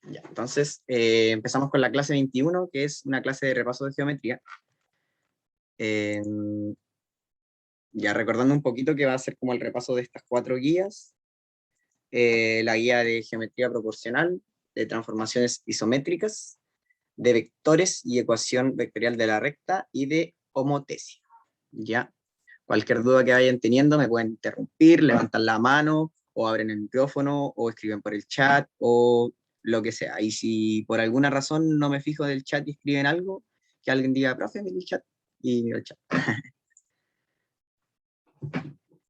Ya, entonces, empezamos con la clase 21, que es una clase de repaso de geometría. Eh, ya recordando un poquito que va a ser como el repaso de estas 4 guías. La guía de geometría proporcional, de transformaciones isométricas, de vectores y ecuación vectorial de la recta, y de homotesia. Ya, cualquier duda que vayan teniendo me pueden interrumpir, levantan la mano, o abren el micrófono, o escriben por el chat, o lo que sea. Y si por alguna razón no me fijo del chat y escriben algo, que alguien diga, profe, mira el chat, y miro el chat.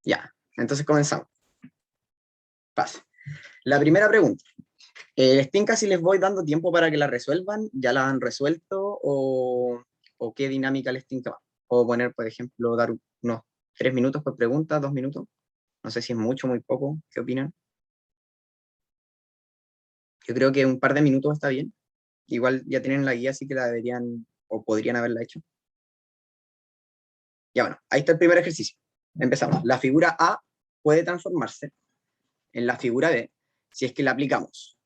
Ya, entonces comenzamos. Pase. La primera pregunta. ¿Stinka si les voy dando tiempo para que la resuelvan? ¿Ya la han resuelto? ¿O qué dinámica les tinca más? Puedo poner, por ejemplo, dar unos 3 minutos por pregunta, 2 minutos. No sé si es mucho o muy poco. ¿Qué opinan? Yo creo que un par de minutos está bien. Igual ya tienen la guía, así que la deberían o podrían haberla hecho. Ya bueno, ahí está el primer ejercicio. Empezamos. La figura A puede transformarse en la figura B si es que la aplicamos.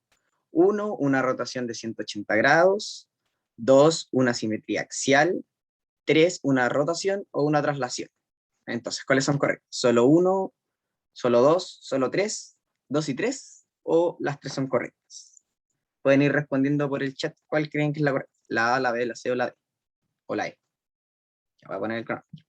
1, una rotación de 180 grados. 2, una simetría axial. 3, una rotación o una traslación. Entonces, ¿cuáles son correctos? ¿Solo 1, solo 2, solo 3, 2 y 3? ¿O las 3 son correctas? Pueden ir respondiendo por el chat cuál creen que es la correcta. La A, la B, la C o la D. O la E. Ya voy a poner el cronómetro.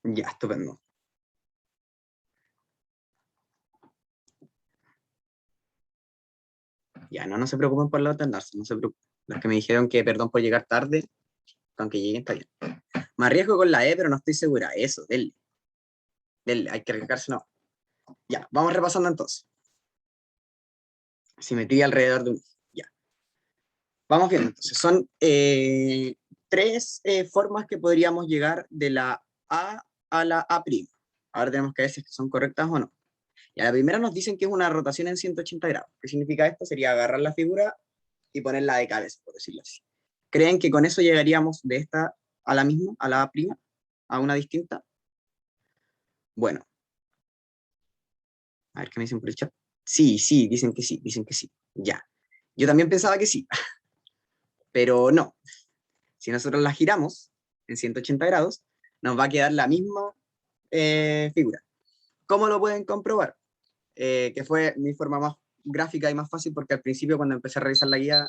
Ya, estupendo. Ya, no se preocupen por la alternancia, no se preocupen. Los que me dijeron que perdón por llegar tarde, aunque lleguen está bien. Me arriesgo con la E, pero no estoy segura. Eso, denle. Denle, hay que arriesgarse, no. Ya, vamos repasando entonces. Simetría alrededor de un eje. Ya. Vamos viendo entonces. Son 3 formas que podríamos llegar de la A la A'. Ahora tenemos que ver si es que son correctas o no. Y a la primera nos dicen que es una rotación en 180 grados. ¿Qué significa esto? Sería agarrar la figura y ponerla de cabeza, por decirlo así. ¿Creen que con eso llegaríamos de esta a la misma, a la A', a una distinta? Bueno, a ver qué me dicen por el chat. Sí, sí, dicen que sí, dicen que sí. Ya. Yo también pensaba que sí, pero no. Si nosotros la giramos en 180 grados, nos va a quedar la misma figura. ¿Cómo lo pueden comprobar? Que fue mi forma más gráfica y más fácil, porque al principio cuando empecé a revisar la guía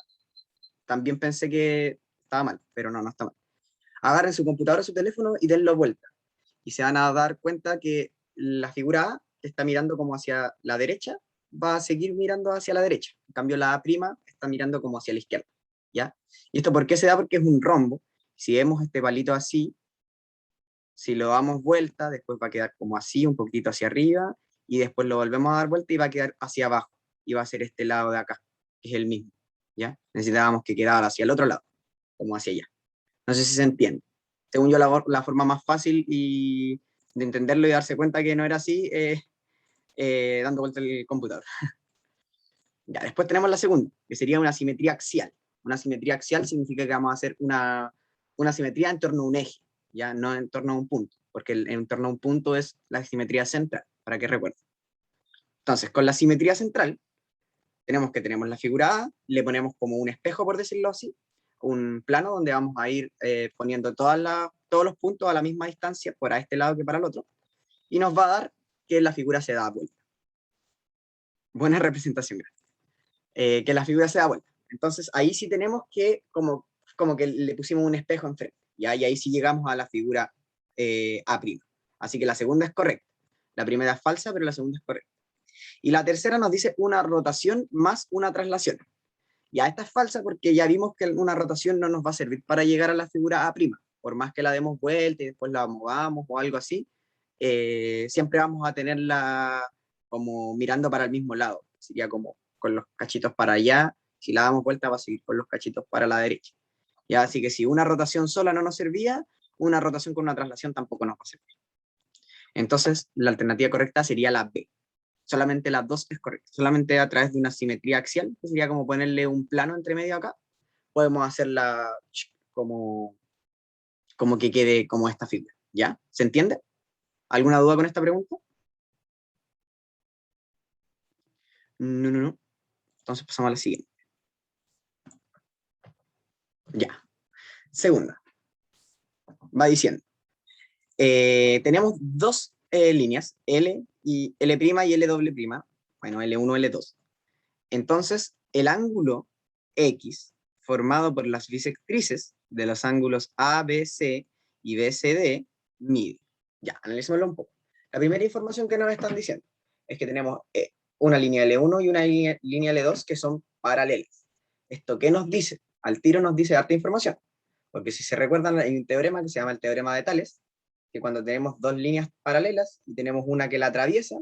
también pensé que estaba mal, pero no, no está mal. Agarren su computadora o su teléfono y denlo vuelta. Y se van a dar cuenta que la figura A, que está mirando como hacia la derecha, va a seguir mirando hacia la derecha. En cambio, la A' está mirando como hacia la izquierda. ¿Ya? ¿Y esto por qué se da? Porque es un rombo. Si vemos este palito así, si lo damos vuelta, después va a quedar como así, un poquito hacia arriba, y después lo volvemos a dar vuelta y va a quedar hacia abajo. Y va a ser este lado de acá, que es el mismo. ¿Ya? Necesitábamos que quedara hacia el otro lado, como hacia allá. No sé si se entiende. Según yo, la forma más fácil de entenderlo y darse cuenta que no era así es dando vuelta el computador. Ya, después tenemos la segunda, que sería una simetría axial. Una simetría axial significa que vamos a hacer una simetría en torno a un eje, ya no en torno a un punto, porque en torno a un punto es la simetría central, para que recuerden. Entonces, con la simetría central, tenemos la figura A, le ponemos como un espejo, por decirlo así, un plano donde vamos a ir poniendo todos los puntos a la misma distancia, para este lado que para el otro, y nos va a dar que la figura se da vuelta. Buena representación, que la figura se da vuelta. Entonces ahí sí tenemos que, como que le pusimos un espejo enfrente, ¿ya? Y ahí sí llegamos a la figura A'. Así que la segunda es correcta. La primera es falsa, pero la segunda es correcta. Y la tercera nos dice una rotación más una traslación. Ya esta es falsa porque ya vimos que una rotación no nos va a servir para llegar a la figura A'. Por más que la demos vuelta y después la movamos o algo así, siempre vamos a tenerla como mirando para el mismo lado. Sería como con los cachitos para allá. Si la damos vuelta va a seguir con los cachitos para la derecha. Ya, así que si una rotación sola no nos servía, una rotación con una traslación tampoco nos va a servir. Entonces, la alternativa correcta sería la B. Solamente la 2 es correcta. Solamente a través de una simetría axial, que sería como ponerle un plano entre medio acá, podemos hacerla como que quede como esta figura. ¿Ya? ¿Se entiende? ¿Alguna duda con esta pregunta? No, no, no. Entonces pasamos a la siguiente. Ya. Segunda. Va diciendo. Tenemos dos líneas, L y L' y L doble prima. Bueno, L1, L2. Entonces, el ángulo X, formado por las bisectrices de los ángulos ABC y BCD, mide. Ya, analicémoslo un poco. La primera información que nos están diciendo es que tenemos una línea L1 y una línea L2 que son paralelas. ¿Esto qué nos dice? Al tiro nos dice harta información. Porque si se recuerdan, hay un teorema que se llama el teorema de Tales, que cuando tenemos dos líneas paralelas y tenemos una que la atraviesa,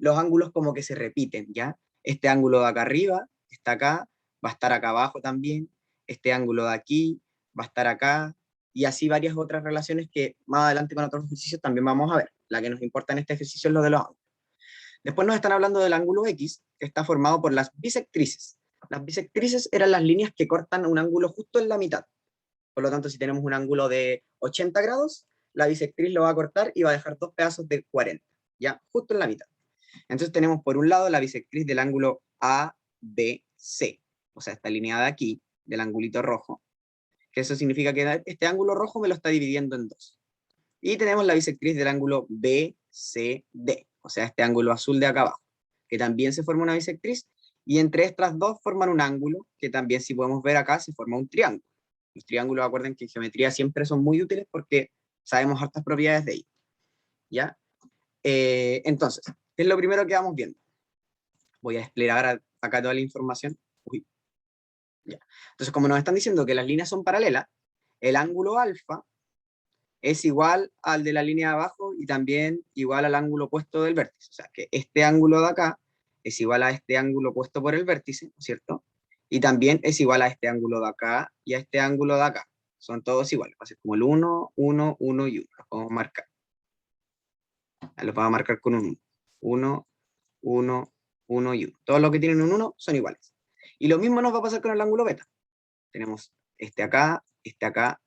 los ángulos como que se repiten, ¿ya? Este ángulo de acá arriba está acá, va a estar acá abajo también, este ángulo de aquí va a estar acá, y así varias otras relaciones que más adelante con otros ejercicios también vamos a ver. La que nos importa en este ejercicio es lo de los ángulos. Después nos están hablando del ángulo X, que está formado por las bisectrices. Las bisectrices eran las líneas que cortan un ángulo justo en la mitad. Por lo tanto, si tenemos un ángulo de 80 grados, la bisectriz lo va a cortar y va a dejar dos pedazos de 40, ya, justo en la mitad. Entonces tenemos por un lado la bisectriz del ángulo ABC, o sea, esta línea de aquí, del angulito rojo, que eso significa que este ángulo rojo me lo está dividiendo en dos. Y tenemos la bisectriz del ángulo BCD, o sea, este ángulo azul de acá abajo, que también se forma una bisectriz, y entre estas dos forman un ángulo, que también si podemos ver acá se forma un triángulo. Los triángulos, acuerden que en geometría siempre son muy útiles porque sabemos hartas propiedades de ellos. ¿Ya? Entonces, ¿qué es lo primero que vamos viendo? Voy a desplegar acá toda la información. Uy. Ya. Entonces, como nos están diciendo que las líneas son paralelas, el ángulo alfa es igual al de la línea de abajo y también igual al ángulo opuesto del vértice. O sea, que este ángulo de acá es igual a este ángulo opuesto por el vértice, ¿no es cierto? Y también es igual a este ángulo de acá y a este ángulo de acá. Son todos iguales. Va a ser como el 1, 1, 1 y 1. Los vamos a marcar. Los vamos a marcar con un 1, 1, 1 y 1. Todos los que tienen un 1 son iguales. Y lo mismo nos va a pasar con el ángulo beta. Tenemos este acá, este acá,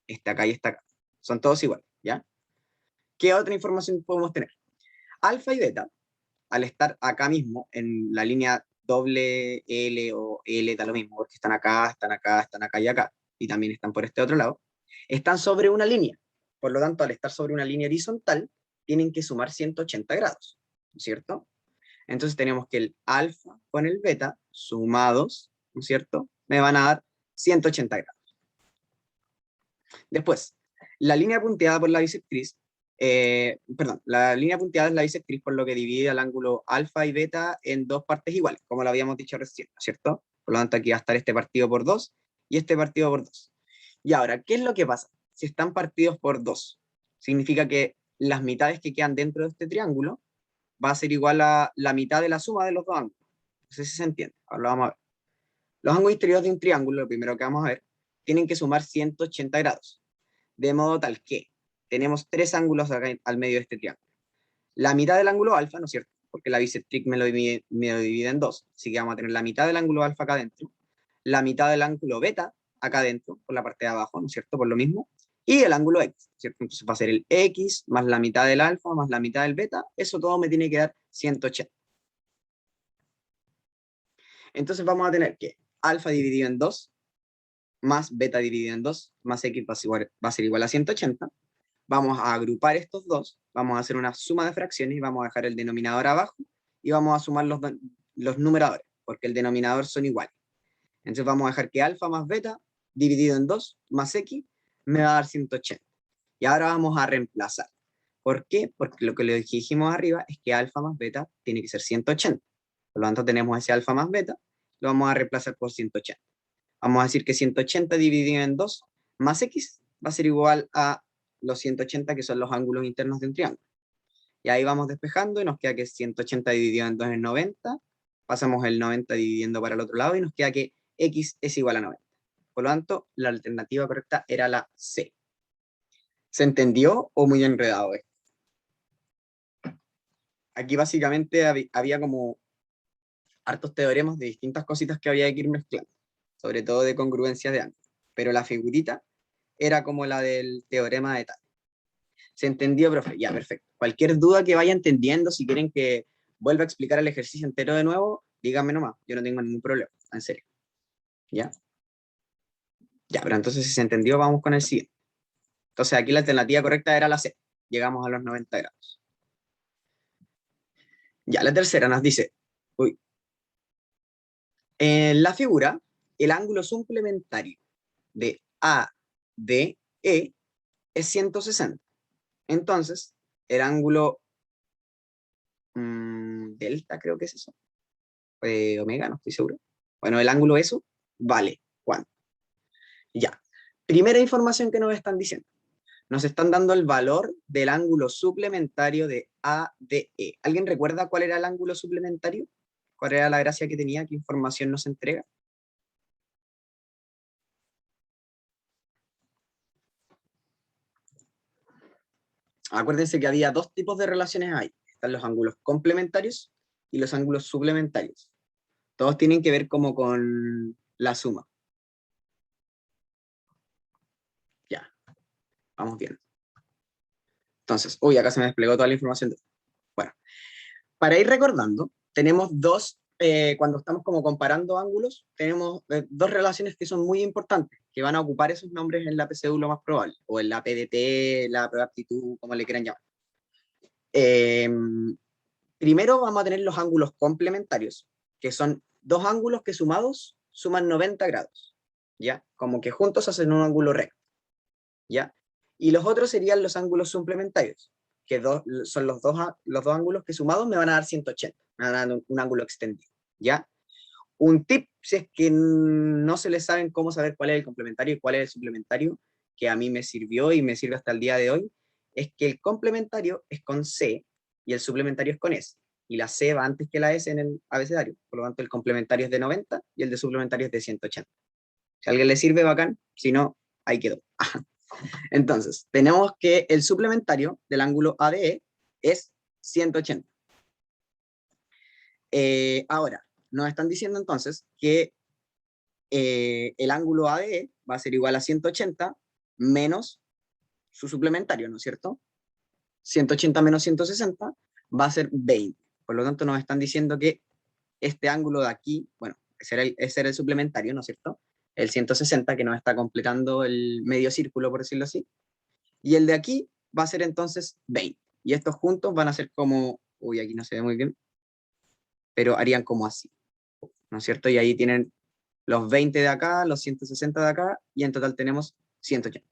este acá y este acá. Son todos iguales, ¿ya? ¿Qué otra información podemos tener? Alfa y beta, al estar acá mismo, en la línea doble L o L, da lo mismo, porque están acá, están acá, están acá y acá, y también están por este otro lado, están sobre una línea. Por lo tanto, al estar sobre una línea horizontal, tienen que sumar 180 grados, ¿no es cierto? Entonces tenemos que el alfa con el beta sumados, ¿no es cierto? Me van a dar 180 grados. Después, la línea punteada por la bisectriz, la línea punteada es la bisectriz por lo que divide el ángulo alfa y beta en dos partes iguales, como lo habíamos dicho recién, ¿no es cierto? Por lo tanto, aquí va a estar este partido por 2 y este partido por 2. Y ahora, ¿qué es lo que pasa? Si están partidos por 2, significa que las mitades que quedan dentro de este triángulo va a ser igual a la mitad de la suma de los dos ángulos. No sé si se entiende. Ahora lo vamos a ver. Los ángulos interiores de un triángulo, lo primero que vamos a ver, tienen que sumar 180 grados. De modo tal que tenemos tres ángulos acá al medio de este triángulo. La mitad del ángulo alfa, ¿no es cierto? Porque la bisectriz me lo divide en dos. Así que vamos a tener la mitad del ángulo alfa acá adentro, la mitad del ángulo beta acá adentro, por la parte de abajo, ¿no es cierto? Por lo mismo. Y el ángulo X, ¿cierto? Entonces va a ser el X más la mitad del alfa más la mitad del beta. Eso todo me tiene que dar 180. Entonces vamos a tener que alfa dividido en 2 más beta dividido en 2 más X va a ser igual a 180. Vamos a agrupar estos dos, vamos a hacer una suma de fracciones y vamos a dejar el denominador abajo y vamos a sumar los numeradores, porque el denominador son iguales. Entonces vamos a dejar que alfa más beta dividido en 2 más X me va a dar 180. Y ahora vamos a reemplazar. ¿Por qué? Porque lo que le dijimos arriba es que alfa más beta tiene que ser 180. Por lo tanto, tenemos ese alfa más beta, lo vamos a reemplazar por 180. Vamos a decir que 180 dividido en 2 más x va a ser igual a los 180 que son los ángulos internos de un triángulo. Y ahí vamos despejando y nos queda que 180 dividido en 2 es 90. Pasamos el 90 dividiendo para el otro lado y nos queda que x es igual a 90. Por lo tanto, la alternativa correcta era la C. ¿Se entendió o muy enredado esto? Aquí básicamente había como hartos teoremas de distintas cositas que había que ir mezclando, sobre todo de congruencias de ángulos. Pero la figurita era como la del teorema de tal. ¿Se entendió, profe? Ya, perfecto. Cualquier duda que vaya entendiendo, si quieren que vuelva a explicar el ejercicio entero de nuevo, díganme nomás, yo no tengo ningún problema, en serio. ¿Ya? Ya, pero entonces si se entendió, vamos con el siguiente. Entonces aquí la alternativa correcta era la C. Llegamos a los 90 grados. Ya, la tercera nos dice, uy, en la figura, el ángulo suplementario de ADE es 160. Entonces, el ángulo delta, creo que es eso. Omega, no estoy seguro. Bueno, el ángulo eso vale ¿cuánto? Ya. Primera información que nos están diciendo. Nos están dando el valor del ángulo suplementario de ADE. ¿Alguien recuerda cuál era el ángulo suplementario? ¿Cuál era la gracia que tenía? ¿Qué información nos entrega? Acuérdense que había dos tipos de relaciones ahí. Están los ángulos complementarios y los ángulos suplementarios. Todos tienen que ver como con la suma. Ya, vamos bien. Entonces, uy, acá se me desplegó toda la información. Bueno, para ir recordando, tenemos dos, cuando estamos como comparando ángulos, tenemos dos relaciones que son muy importantes, que van a ocupar esos nombres en la PSU lo más probable, o en la PDT, la prueba de aptitud, como le quieran llamar. Primero vamos a tener los ángulos complementarios, que son dos ángulos que sumados suman 90 grados, ¿ya? Como que juntos hacen un ángulo recto, ¿ya? Y los otros serían los ángulos suplementarios, que son los dos ángulos que sumados me van a dar 180, me van a dar un ángulo extendido, ¿ya? Un tip, si es que no se les saben cómo saber cuál es el complementario y cuál es el suplementario, que a mí me sirvió y me sirve hasta el día de hoy, es que el complementario es con C y el suplementario es con S. Y la C va antes que la S en el abecedario. Por lo tanto, el complementario es de 90 y el de suplementario es de 180. Si a alguien le sirve, bacán. Si no, ahí quedó. Entonces, tenemos que el suplementario del ángulo ADE es 180. Ahora, nos están diciendo entonces que el ángulo ADE va a ser igual a 180 menos su suplementario, ¿no es cierto? 180 menos 160 va a ser 20. Por lo tanto, nos están diciendo que este ángulo de aquí, bueno, ese era el suplementario, ¿no es cierto? El 160 que nos está completando el medio círculo, por decirlo así. Y el de aquí va a ser entonces 20. Y estos juntos van a ser como, uy, aquí no se ve muy bien, pero harían como así, ¿no es cierto? Y ahí tienen los 20 de acá, los 160 de acá, y en total tenemos 180.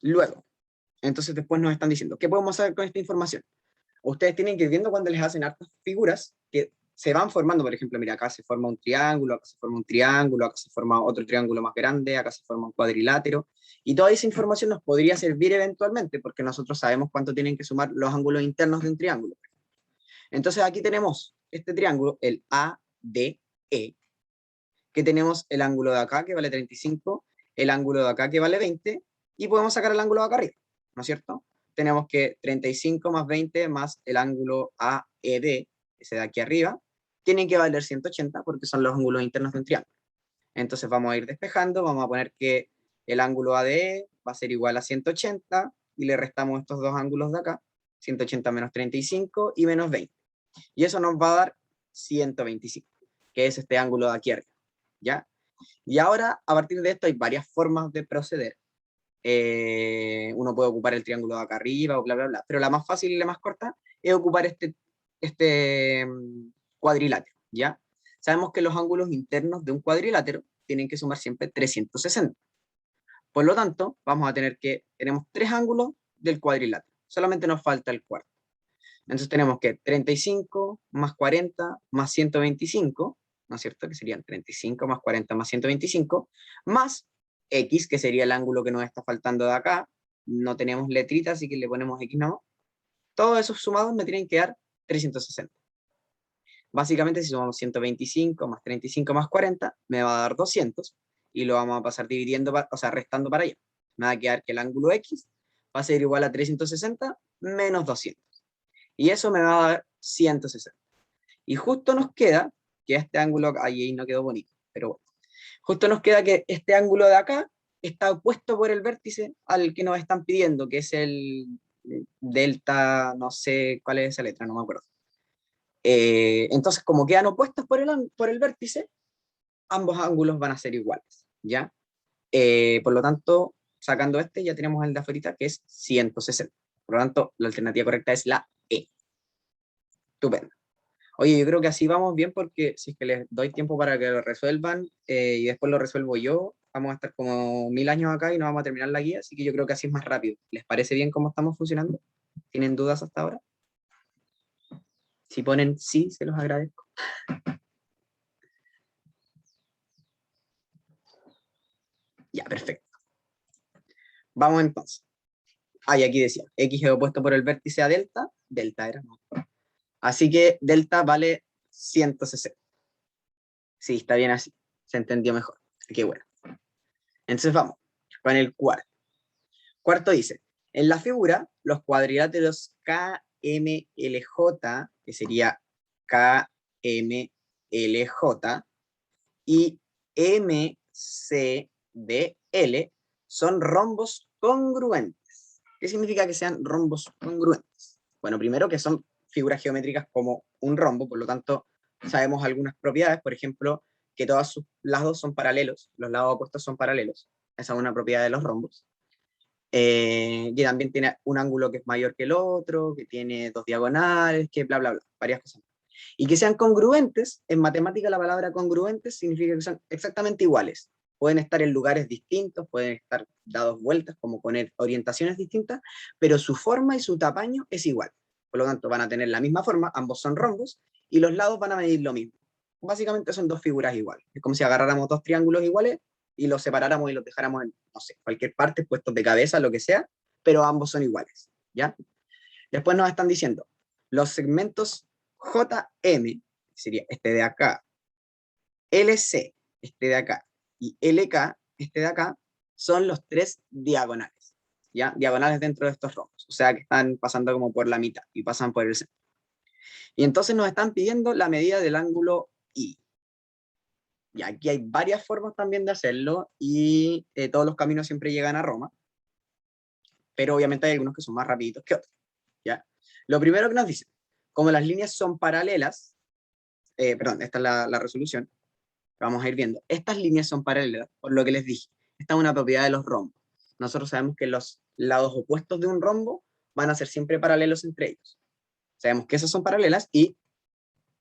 Luego, entonces después nos están diciendo, ¿qué podemos hacer con esta información? Ustedes tienen que ir viendo cuando les hacen hartas figuras que se van formando, por ejemplo, mira, acá se forma un triángulo, acá se forma un triángulo, acá se forma otro triángulo más grande, acá se forma un cuadrilátero, y toda esa información nos podría servir eventualmente, porque nosotros sabemos cuánto tienen que sumar los ángulos internos de un triángulo. Entonces aquí tenemos este triángulo, el ADE, que tenemos el ángulo de acá que vale 35, el ángulo de acá que vale 20, y podemos sacar el ángulo de acá arriba, ¿no es cierto? Tenemos que 35 más 20 más el ángulo AED, ese de aquí arriba, tienen que valer 180 porque son los ángulos internos de un triángulo. Entonces vamos a ir despejando, vamos a poner que el ángulo ADE va a ser igual a 180 y le restamos estos dos ángulos de acá, 180 menos 35 y menos 20. Y eso nos va a dar 125, que es este ángulo de aquí arriba, ¿ya? Y ahora, a partir de esto, hay varias formas de proceder. Uno puede ocupar el triángulo de acá arriba o bla, bla, bla, pero la más fácil y la más corta es ocupar este cuadrilátero, ¿ya? Sabemos que los ángulos internos de un cuadrilátero tienen que sumar siempre 360. Por lo tanto, vamos a tener que, tenemos tres ángulos del cuadrilátero. Solamente nos falta el cuarto. Entonces tenemos que 35 más 40 más 125, ¿no es cierto? Que serían 35 más 40 más 125, más X, que sería el ángulo que nos está faltando de acá. No tenemos letrita, así que le ponemos X nomás. Todos esos sumados me tienen que dar 360. Básicamente, si sumamos 125 más 35 más 40, me va a dar 200, y lo vamos a pasar dividiendo, o sea, restando para allá. Me va a quedar que el ángulo X va a ser igual a 360 menos 200. Y eso me va a dar 160. Y justo nos queda que este ángulo, ahí no quedó bonito, pero bueno. Justo nos queda que este ángulo de acá está opuesto por el vértice al que nos están pidiendo, que es el delta, no sé cuál es esa letra, no me acuerdo. Entonces, como quedan opuestos por el vértice, ambos ángulos van a ser iguales, ¿ya? Por lo tanto, sacando este, ya tenemos el de afuera, que es 160. Por lo tanto, la alternativa correcta es la E. Estupendo. Oye, yo creo que así vamos bien, porque si es que les doy tiempo para que lo resuelvan y después lo resuelvo yo, vamos a estar como 1000 años acá y no vamos a terminar la guía, así que yo creo que así es más rápido. ¿Les parece bien cómo estamos funcionando? ¿Tienen dudas hasta ahora? Si ponen sí, se los agradezco. Ya, perfecto. Vamos entonces. Y aquí decía, X es opuesto por el vértice a delta, delta era, ¿no? Así que delta vale 160. Sí, está bien así, se entendió mejor. Qué bueno. Entonces vamos con el cuarto. Cuarto dice, en la figura, los cuadriláteros KMLJ, que sería KMLJ, y MCDL son rombos congruentes. ¿Qué significa que sean rombos congruentes? Bueno, primero que son figuras geométricas como un rombo, por lo tanto sabemos algunas propiedades, por ejemplo, que todos sus lados son paralelos, los lados opuestos son paralelos. Esa es una propiedad de los rombos. Que también tiene un ángulo que es mayor que el otro, que tiene dos diagonales, que bla, bla, bla, varias cosas. Y que sean congruentes, en matemática la palabra congruentes significa que son exactamente iguales. Pueden estar en lugares distintos, pueden estar dados vueltas, como con orientaciones distintas, pero su forma y su tamaño es igual. Por lo tanto, van a tener la misma forma, ambos son rombos, y los lados van a medir lo mismo. Básicamente son dos figuras iguales. Es como si agarráramos dos triángulos iguales y los separáramos y los dejáramos en, no sé, cualquier parte, puestos de cabeza, lo que sea, pero ambos son iguales, ¿ya? Después nos están diciendo, los segmentos JM, sería este de acá, LC, este de acá, y LK, este de acá, son los tres diagonales, ¿ya? Diagonales dentro de estos rombos, o sea que están pasando como por la mitad y pasan por el centro. Y entonces nos están pidiendo la medida del ángulo I. Y aquí hay varias formas también de hacerlo, y todos los caminos siempre llegan a Roma, pero obviamente hay algunos que son más rapiditos que otros, ¿ya? Lo primero que nos dice, como las líneas son paralelas, perdón, esta es la resolución, vamos a ir viendo, estas líneas son paralelas, por lo que les dije, esta es una propiedad de los rombos. Nosotros sabemos que los lados opuestos de un rombo van a ser siempre paralelos entre ellos. Sabemos que esas son paralelas, y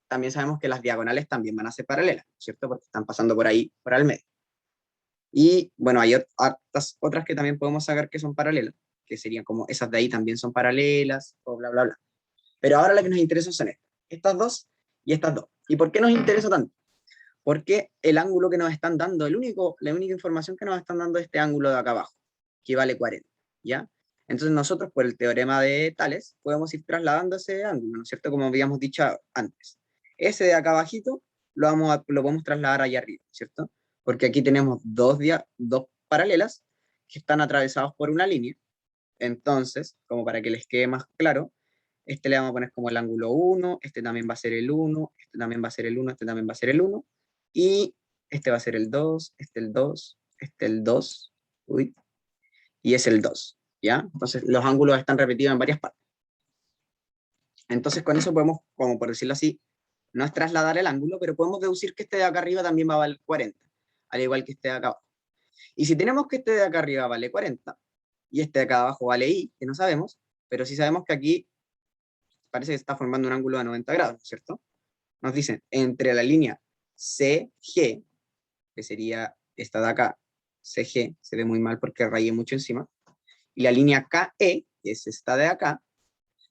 también sabemos que las diagonales también van a ser paralelas, ¿cierto? Porque están pasando por ahí, por el medio. Y bueno, hay otras que también podemos sacar que son paralelas, que serían como esas de ahí también son paralelas, o bla, bla, bla. Pero ahora las que nos interesan son estas dos y estas dos. ¿Y por qué nos interesa tanto? Porque el ángulo que nos están dando, la única información que nos están dando es este ángulo de acá abajo, que vale 40, ¿ya? Entonces nosotros, por el teorema de Tales, podemos ir trasladando ese ángulo, ¿no es cierto? Como habíamos dicho antes. Ese de acá abajito lo podemos trasladar allá arriba, ¿cierto? Porque aquí tenemos dos paralelas que están atravesados por una línea. Entonces, como para que les quede más claro, este le vamos a poner como el ángulo 1, este también va a ser el 1, este también va a ser el 1, este también va a ser el 1, y este va a ser el 2, este el 2, este el 2, uy, y es el 2, ¿ya? Entonces los ángulos están repetidos en varias partes. Entonces con eso podemos, como por decirlo así, no es trasladar el ángulo, pero podemos deducir que este de acá arriba también va a valer 40, al igual que este de acá abajo. Y si tenemos que este de acá arriba vale 40, y este de acá abajo vale I, que no sabemos, pero sí sabemos que aquí parece que está formando un ángulo de 90 grados, ¿cierto? Nos dicen, entre la línea CG, que sería esta de acá, CG, se ve muy mal porque rayé mucho encima, y la línea KE, que que es esta de acá,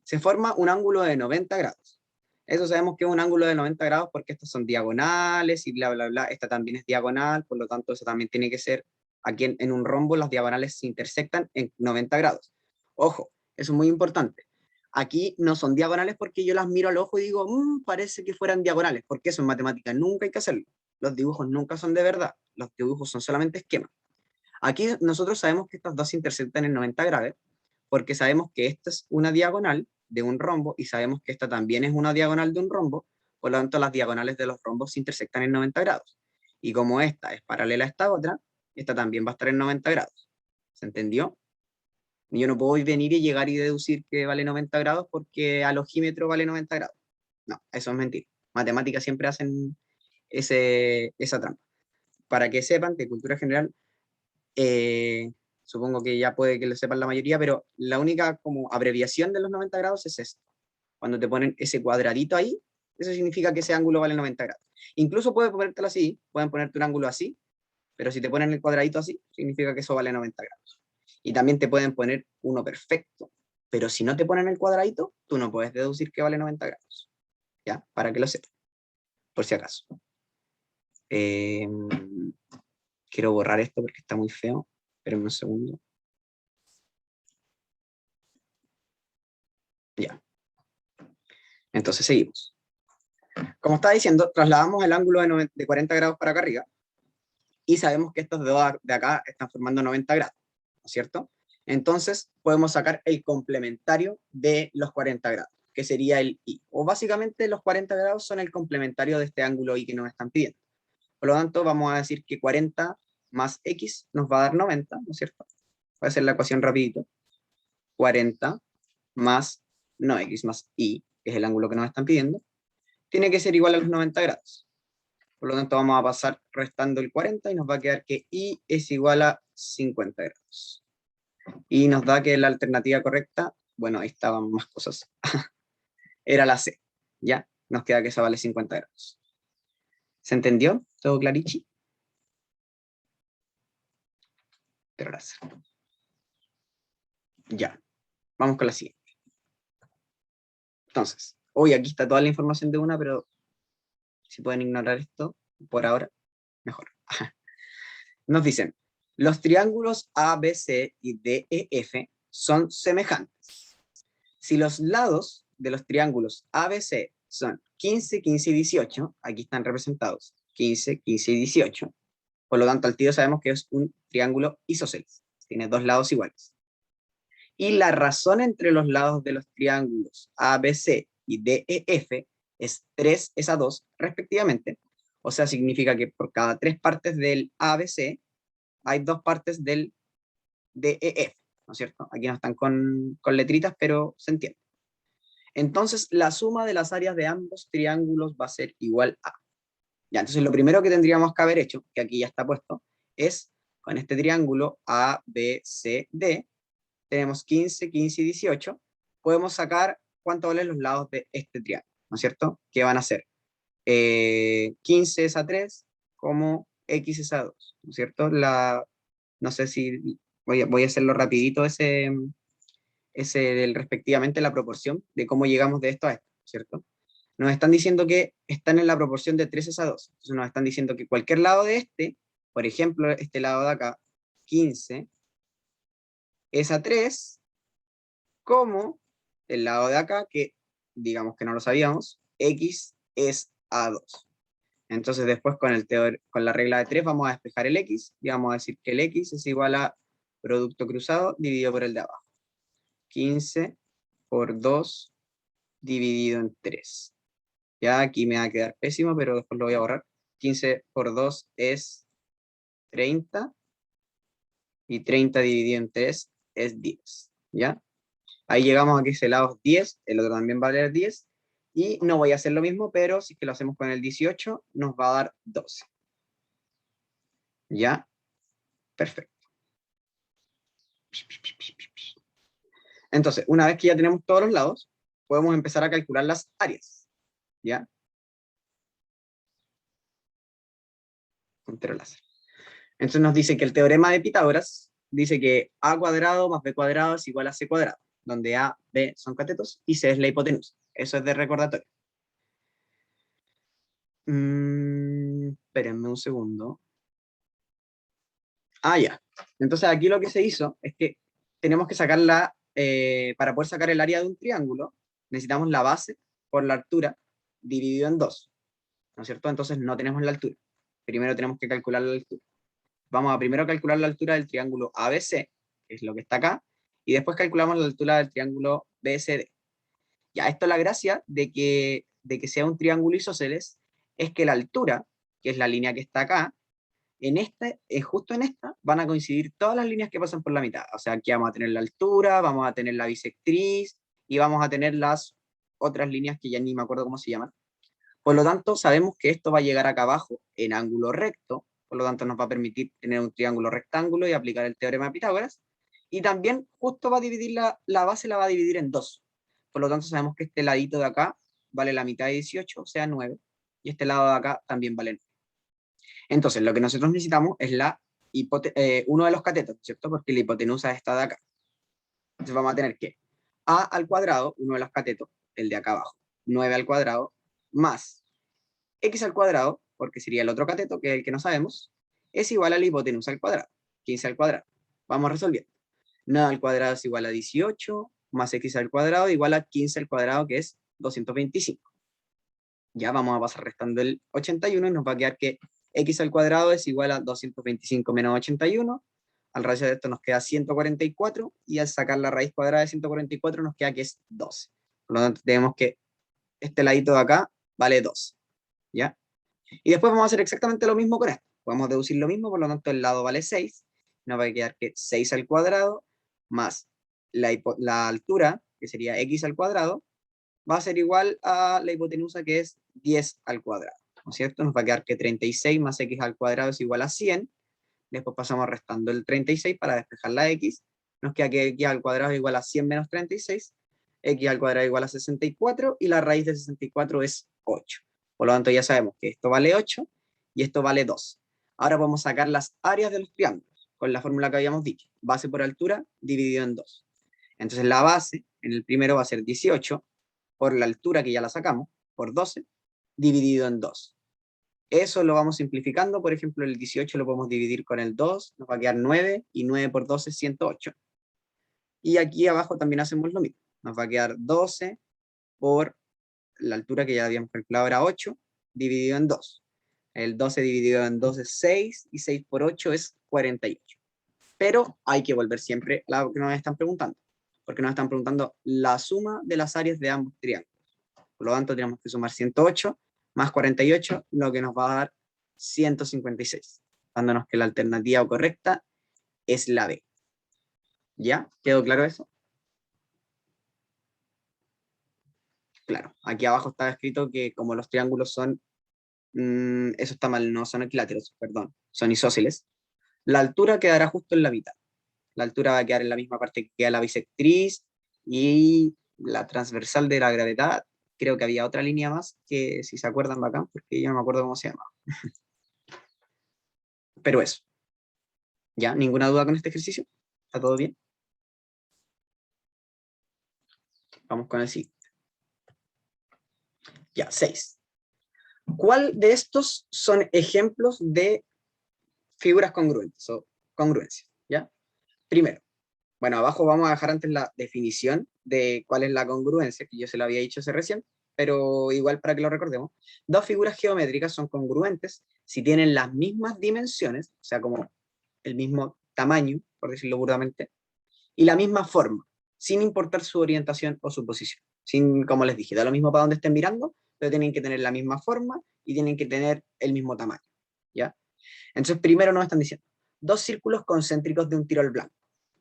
se forma un ángulo de 90 grados. Eso sabemos que es un ángulo de 90 grados porque estas son diagonales y bla, bla, bla. Esta también es diagonal, por lo tanto eso también tiene que ser, aquí en un rombo las diagonales se intersectan en 90 grados. Ojo, eso es muy importante. Aquí no son diagonales porque yo las miro al ojo y digo, parece que fueran diagonales, porque eso en matemáticas nunca hay que hacerlo. Los dibujos nunca son de verdad, los dibujos son solamente esquemas. Aquí nosotros sabemos que estas dos se intersectan en 90 grados, porque sabemos que esta es una diagonal de un rombo y sabemos que esta también es una diagonal de un rombo, por lo tanto las diagonales de los rombos se intersectan en 90 grados. Y como esta es paralela a esta otra, esta también va a estar en 90 grados. ¿Se entendió? Yo no puedo venir y llegar y deducir que vale 90 grados porque al ojímetro vale 90 grados. No, eso es mentira. Matemáticas siempre hacen esa trampa. Para que sepan que cultura general, supongo que ya puede que lo sepan la mayoría, pero la única como abreviación de los 90 grados es esto. Cuando te ponen ese cuadradito ahí, eso significa que ese ángulo vale 90 grados. Incluso pueden ponértelo así, pueden ponerte un ángulo así, pero si te ponen el cuadradito así, significa que eso vale 90 grados. Y también te pueden poner uno perfecto, pero si no te ponen el cuadradito, tú no puedes deducir que vale 90 grados. ¿Ya? Para que lo sepas, por si acaso. Quiero borrar esto porque está muy feo. Espérenme un segundo. Ya. Entonces seguimos. Como estaba diciendo, trasladamos el ángulo de 40 grados para acá arriba y sabemos que estos dos de acá están formando 90 grados, ¿no es cierto? Entonces podemos sacar el complementario de los 40 grados, que sería el I. O básicamente los 40 grados son el complementario de este ángulo I que nos están pidiendo. Por lo tanto, vamos a decir que 40 más X nos va a dar 90, ¿no es cierto? Voy a hacer la ecuación rapidito. 40 más, no, X más Y, que es el ángulo que nos están pidiendo, tiene que ser igual a los 90 grados. Por lo tanto, vamos a pasar restando el 40 y nos va a quedar que Y es igual a 50 grados. Y nos da que la alternativa correcta, bueno, ahí estaban más cosas, era la C, ¿ya? Nos queda que esa vale 50 grados. ¿Se entendió? ¿Todo clarichi? Pero gracias. Ya, vamos con la siguiente. Entonces, hoy aquí está toda la información de una, pero si pueden ignorar esto, por ahora, mejor. Nos dicen, los triángulos ABC y DEF son semejantes. Si los lados de los triángulos ABC son 15, 15 y 18, aquí están representados 15, 15 y 18, por lo tanto al tiro sabemos que es un triángulo isósceles, tiene dos lados iguales. Y la razón entre los lados de los triángulos ABC y DEF es 3 es a 2 respectivamente, o sea, significa que por cada 3 partes del ABC hay 2 partes del DEF, ¿no es cierto? Aquí no están con letritas, pero se entiende. Entonces, la suma de las áreas de ambos triángulos va a ser igual a. Ya, entonces lo primero que tendríamos que haber hecho, que aquí ya está puesto, es con este triángulo ABCD, tenemos 15, 15 y 18, podemos sacar cuánto valen los lados de este triángulo, ¿no es cierto? Que van a ser 15 es a 3, como X es a 2, ¿no es cierto? No sé si voy a hacerlo rapidito ese del respectivamente la proporción de cómo llegamos de esto a esto, ¿cierto? Nos están diciendo que están en la proporción de 3 es a 2. Entonces nos están diciendo que cualquier lado de este, por ejemplo, este lado de acá, 15, es a 3, como el lado de acá, que digamos que no lo sabíamos, X es a 2. Entonces después con la regla de 3 vamos a despejar el X y vamos a decir que el X es igual a producto cruzado dividido por el de abajo. 15 por 2 dividido en 3. Ya aquí me va a quedar pésimo, pero después lo voy a borrar. 15 por 2 es 30. Y 30 dividido en 3 es 10. ¿Ya? Ahí llegamos a que ese lado es 10, el otro también va a valer 10. Y no voy a hacer lo mismo, pero si es que lo hacemos con el 18, nos va a dar 12. ¿Ya? Perfecto. Entonces, una vez que ya tenemos todos los lados, podemos empezar a calcular las áreas. ¿Ya? Entero láser. Entonces nos dice que el teorema de Pitágoras dice que a cuadrado más b cuadrado es igual a c cuadrado. donde A, B son catetos y C es la hipotenusa. Eso es de recordatorio. Espérenme un segundo. Ah, ya. Entonces aquí lo que se hizo es que tenemos que sacarla, para poder sacar el área de un triángulo, necesitamos la base por la altura dividido en 2, ¿no es cierto? Entonces no tenemos la altura. Primero tenemos que calcular la altura. Vamos a primero calcular la altura del triángulo ABC, que es lo que está acá, y después calculamos la altura del triángulo BCD. Ya, esto es la gracia de que sea un triángulo isósceles, es que la altura, que es la línea que está acá, justo en esta, van a coincidir todas las líneas que pasan por la mitad. O sea, aquí vamos a tener la altura, vamos a tener la bisectriz, y vamos a tener las otras líneas que ya ni me acuerdo cómo se llaman. Por lo tanto, sabemos que esto va a llegar acá abajo en ángulo recto, por lo tanto nos va a permitir tener un triángulo rectángulo y aplicar el teorema de Pitágoras, y también justo va a dividir la base, la va a dividir en 2. Por lo tanto, sabemos que este ladito de acá vale la mitad de 18, o sea 9, y este lado de acá también vale 9. Entonces, lo que nosotros necesitamos es uno de los catetos, ¿cierto? Porque la hipotenusa está de acá. Entonces vamos a tener que a al cuadrado, uno de los catetos, el de acá abajo, 9 al cuadrado, más x al cuadrado, porque sería el otro cateto, que es el que no sabemos, es igual a la hipotenusa al cuadrado, 15 al cuadrado. Vamos resolviendo. 9 al cuadrado es igual a 18, más x al cuadrado igual a 15 al cuadrado, que es 225. Ya vamos a pasar restando el 81 y nos va a quedar que x al cuadrado es igual a 225 menos 81. Al raíz de esto nos queda 144, y al sacar la raíz cuadrada de 144 nos queda que es 12. Por lo tanto, tenemos que este ladito de acá vale 2. ¿Ya? Y después vamos a hacer exactamente lo mismo con esto. Podemos deducir lo mismo, por lo tanto el lado vale 6. Nos va a quedar que 6 al cuadrado más la altura, que sería x al cuadrado, va a ser igual a la hipotenusa, que es 10 al cuadrado, ¿no es cierto? Nos va a quedar que 36 más x al cuadrado es igual a 100. Después pasamos restando el 36 para despejar la x. Nos queda que x al cuadrado es igual a 100 menos 36. X al cuadrado es igual a 64, y la raíz de 64 es 8. Por lo tanto, ya sabemos que esto vale 8 y esto vale 2. Ahora podemos sacar las áreas de los triángulos con la fórmula que habíamos dicho. Base por altura dividido en 2. Entonces la base en el primero va a ser 18 por la altura, que ya la sacamos, por 12, dividido en 2. Eso lo vamos simplificando. Por ejemplo, el 18 lo podemos dividir con el 2, nos va a quedar 9, y 9 por 12 es 108. Y aquí abajo también hacemos lo mismo. Nos va a quedar 12 por la altura, que ya habíamos calculado era 8, dividido en 2. El 12 dividido en 2 es 6, y 6 por 8 es 48. Pero hay que volver siempre a lo que nos están preguntando, porque nos están preguntando la suma de las áreas de ambos triángulos. Por lo tanto, tenemos que sumar 108 más 48, lo que nos va a dar 156, dándonos que la alternativa correcta es la B. ¿Ya? ¿Quedó claro eso? Claro, aquí abajo está escrito que como los triángulos son, eso está mal, no son equiláteros, perdón, son isósceles, la altura quedará justo en la mitad. La altura va a quedar en la misma parte que queda la bisectriz, y la transversal de la gravedad, creo que había otra línea más, que si se acuerdan bacán, porque yo no me acuerdo cómo se llama. Pero eso. ¿Ya? ¿Ninguna duda con este ejercicio? ¿Está todo bien? Vamos con el siguiente. Ya, 6. ¿Cuál de estos son ejemplos de figuras congruentes o congruencias? ¿Ya? Primero, bueno, abajo vamos a dejar antes la definición de cuál es la congruencia, que yo se lo había dicho hace recién, pero igual para que lo recordemos. Dos figuras geométricas son congruentes si tienen las mismas dimensiones, o sea, como el mismo tamaño, por decirlo burdamente, y la misma forma, sin importar su orientación o su posición. Sin, como les dije, da lo mismo para donde estén mirando, pero tienen que tener la misma forma y tienen que tener el mismo tamaño. ¿Ya? Entonces, primero nos están diciendo, dos círculos concéntricos de un tiro al blanco,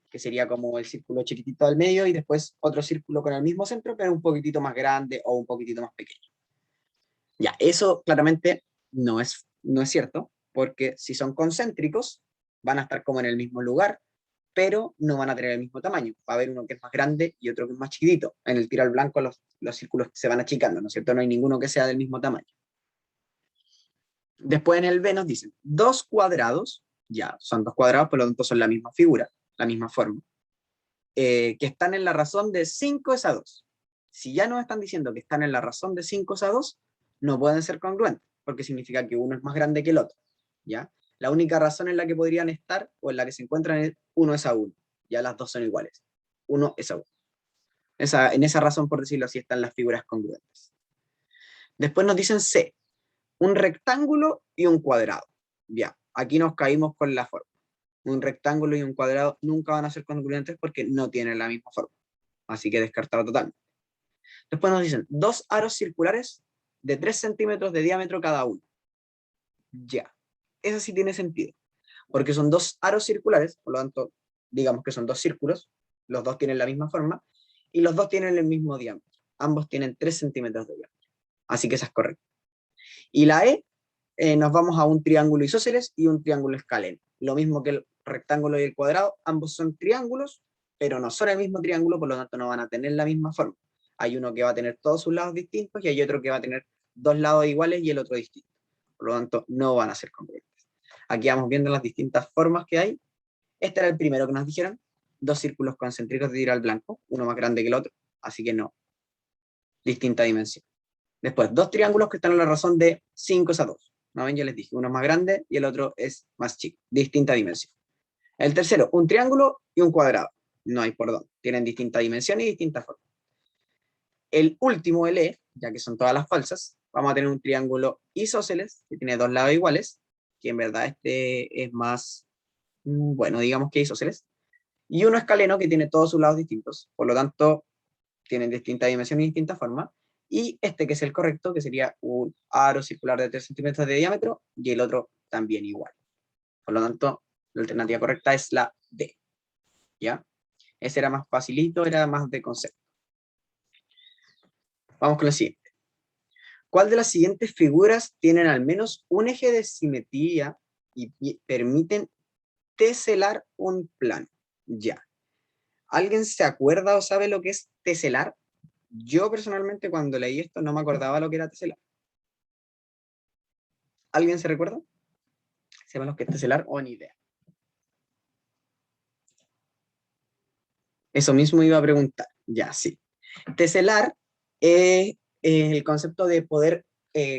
que sería como el círculo chiquitito al medio, y después otro círculo con el mismo centro, pero un poquitito más grande o un poquitito más pequeño. Ya, eso claramente no es cierto, porque si son concéntricos, van a estar como en el mismo lugar, pero no van a tener el mismo tamaño. Va a haber uno que es más grande y otro que es más chiquitito. En el tiro al blanco los círculos se van achicando, ¿no es cierto? No hay ninguno que sea del mismo tamaño. Después en el B nos dicen, dos cuadrados, ya, son dos cuadrados, por lo tanto son la misma figura, la misma forma. que están en la razón de 5 es a 2. Si ya nos están diciendo que están en la razón de 5 es a 2, no pueden ser congruentes, porque significa que uno es más grande que el otro, ¿ya? La única razón en la que podrían estar, o en la que se encuentran, es 1 es a 1. Ya las dos son iguales. 1 es a 1. En esa razón, por decirlo así, están las figuras congruentes. Después nos dicen C, un rectángulo y un cuadrado. Ya, aquí nos caímos con la forma. Un rectángulo y un cuadrado nunca van a ser congruentes porque no tienen la misma forma. Así que descartado totalmente. Después nos dicen dos aros circulares de 3 centímetros de diámetro cada uno. Ya, eso sí tiene sentido. Porque son dos aros circulares, por lo tanto, digamos que son dos círculos, los dos tienen la misma forma, y los dos tienen el mismo diámetro. Ambos tienen 3 centímetros de diámetro. Así que esa es correcta. Y la E, nos vamos a un triángulo isósceles y un triángulo escaleno. Lo mismo que el rectángulo y el cuadrado, ambos son triángulos, pero no son el mismo triángulo, por lo tanto no van a tener la misma forma. Hay uno que va a tener todos sus lados distintos y hay otro que va a tener dos lados iguales y el otro distinto. Por lo tanto, no van a ser congruentes. Aquí vamos viendo las distintas formas que hay. Este era el primero que nos dijeron. Dos círculos concéntricos de tiro al blanco, uno más grande que el otro, así que no. Distinta dimensión. Después, dos triángulos que están en la razón de 5 a 2. ¿No ven? Ya les dije, uno es más grande y el otro es más chico. Distinta dimensión. El tercero, un triángulo y un cuadrado. No hay por dónde. Tienen distinta dimensión y distintas formas. El último, el E, ya que son todas las falsas, vamos a tener un triángulo isósceles, que tiene dos lados iguales, que en verdad este es más, bueno, digamos que isósceles, y uno escaleno que tiene todos sus lados distintos, por lo tanto, tienen distinta dimensión y distinta forma, y este que es el correcto, que sería un aro circular de 3 centímetros de diámetro, y el otro también igual. Por lo tanto, la alternativa correcta es la D, ¿ya? Ese era más facilito, era más de concepto. Vamos con la siguiente. ¿Cuál de las siguientes figuras tienen al menos un eje de simetría y permiten teselar un plano? Ya. ¿Alguien se acuerda o sabe lo que es teselar? Yo personalmente cuando leí esto no me acordaba lo que era teselar. ¿Alguien se recuerda? ¿Sepan lo que es teselar o ni idea? Eso mismo iba a preguntar. Ya, sí. Teselar es el concepto de poder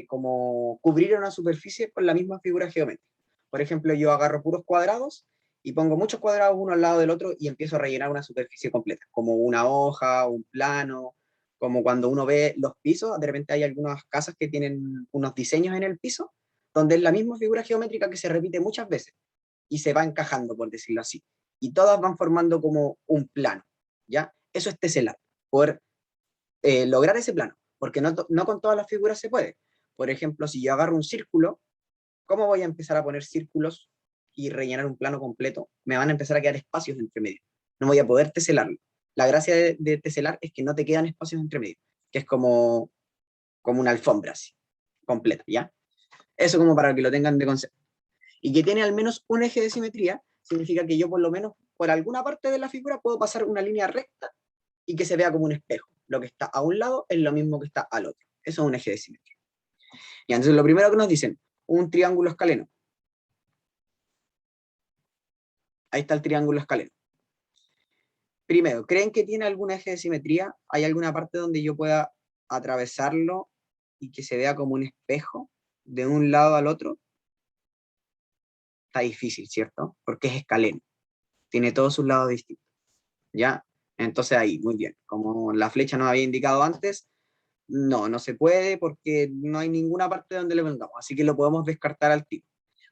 como cubrir una superficie con la misma figura geométrica. Por ejemplo, yo agarro puros cuadrados y pongo muchos cuadrados uno al lado del otro y empiezo a rellenar una superficie completa, como una hoja, un plano, como cuando uno ve los pisos, de repente hay algunas casas que tienen unos diseños en el piso, donde es la misma figura geométrica que se repite muchas veces y se va encajando, por decirlo así. Y todas van formando como un plano, ¿ya? Eso es teselar, poder lograr ese plano, porque no con todas las figuras se puede. Por ejemplo, si yo agarro un círculo, ¿cómo voy a empezar a poner círculos y rellenar un plano completo? Me van a empezar a quedar espacios entre medio. No voy a poder teselarlo. La gracia de teselar es que no te quedan espacios entre medio, que es como una alfombra así, completa, ¿ya? Eso como para que lo tengan de concepto. Y que tiene al menos un eje de simetría, significa que yo por lo menos por alguna parte de la figura puedo pasar una línea recta y que se vea como un espejo. Lo que está a un lado es lo mismo que está al otro. Eso es un eje de simetría. Y entonces lo primero que nos dicen, un triángulo escaleno. Ahí está el triángulo escaleno. Primero, ¿creen que tiene algún eje de simetría? ¿Hay alguna parte donde yo pueda atravesarlo y que se vea como un espejo de un lado al otro? Está difícil, ¿cierto? Porque es escaleno. Tiene todos sus lados distintos. ¿Ya? Entonces ahí, muy bien. Como la flecha nos había indicado antes, no se puede porque no hay ninguna parte donde le pongamos, así que lo podemos descartar al tiro.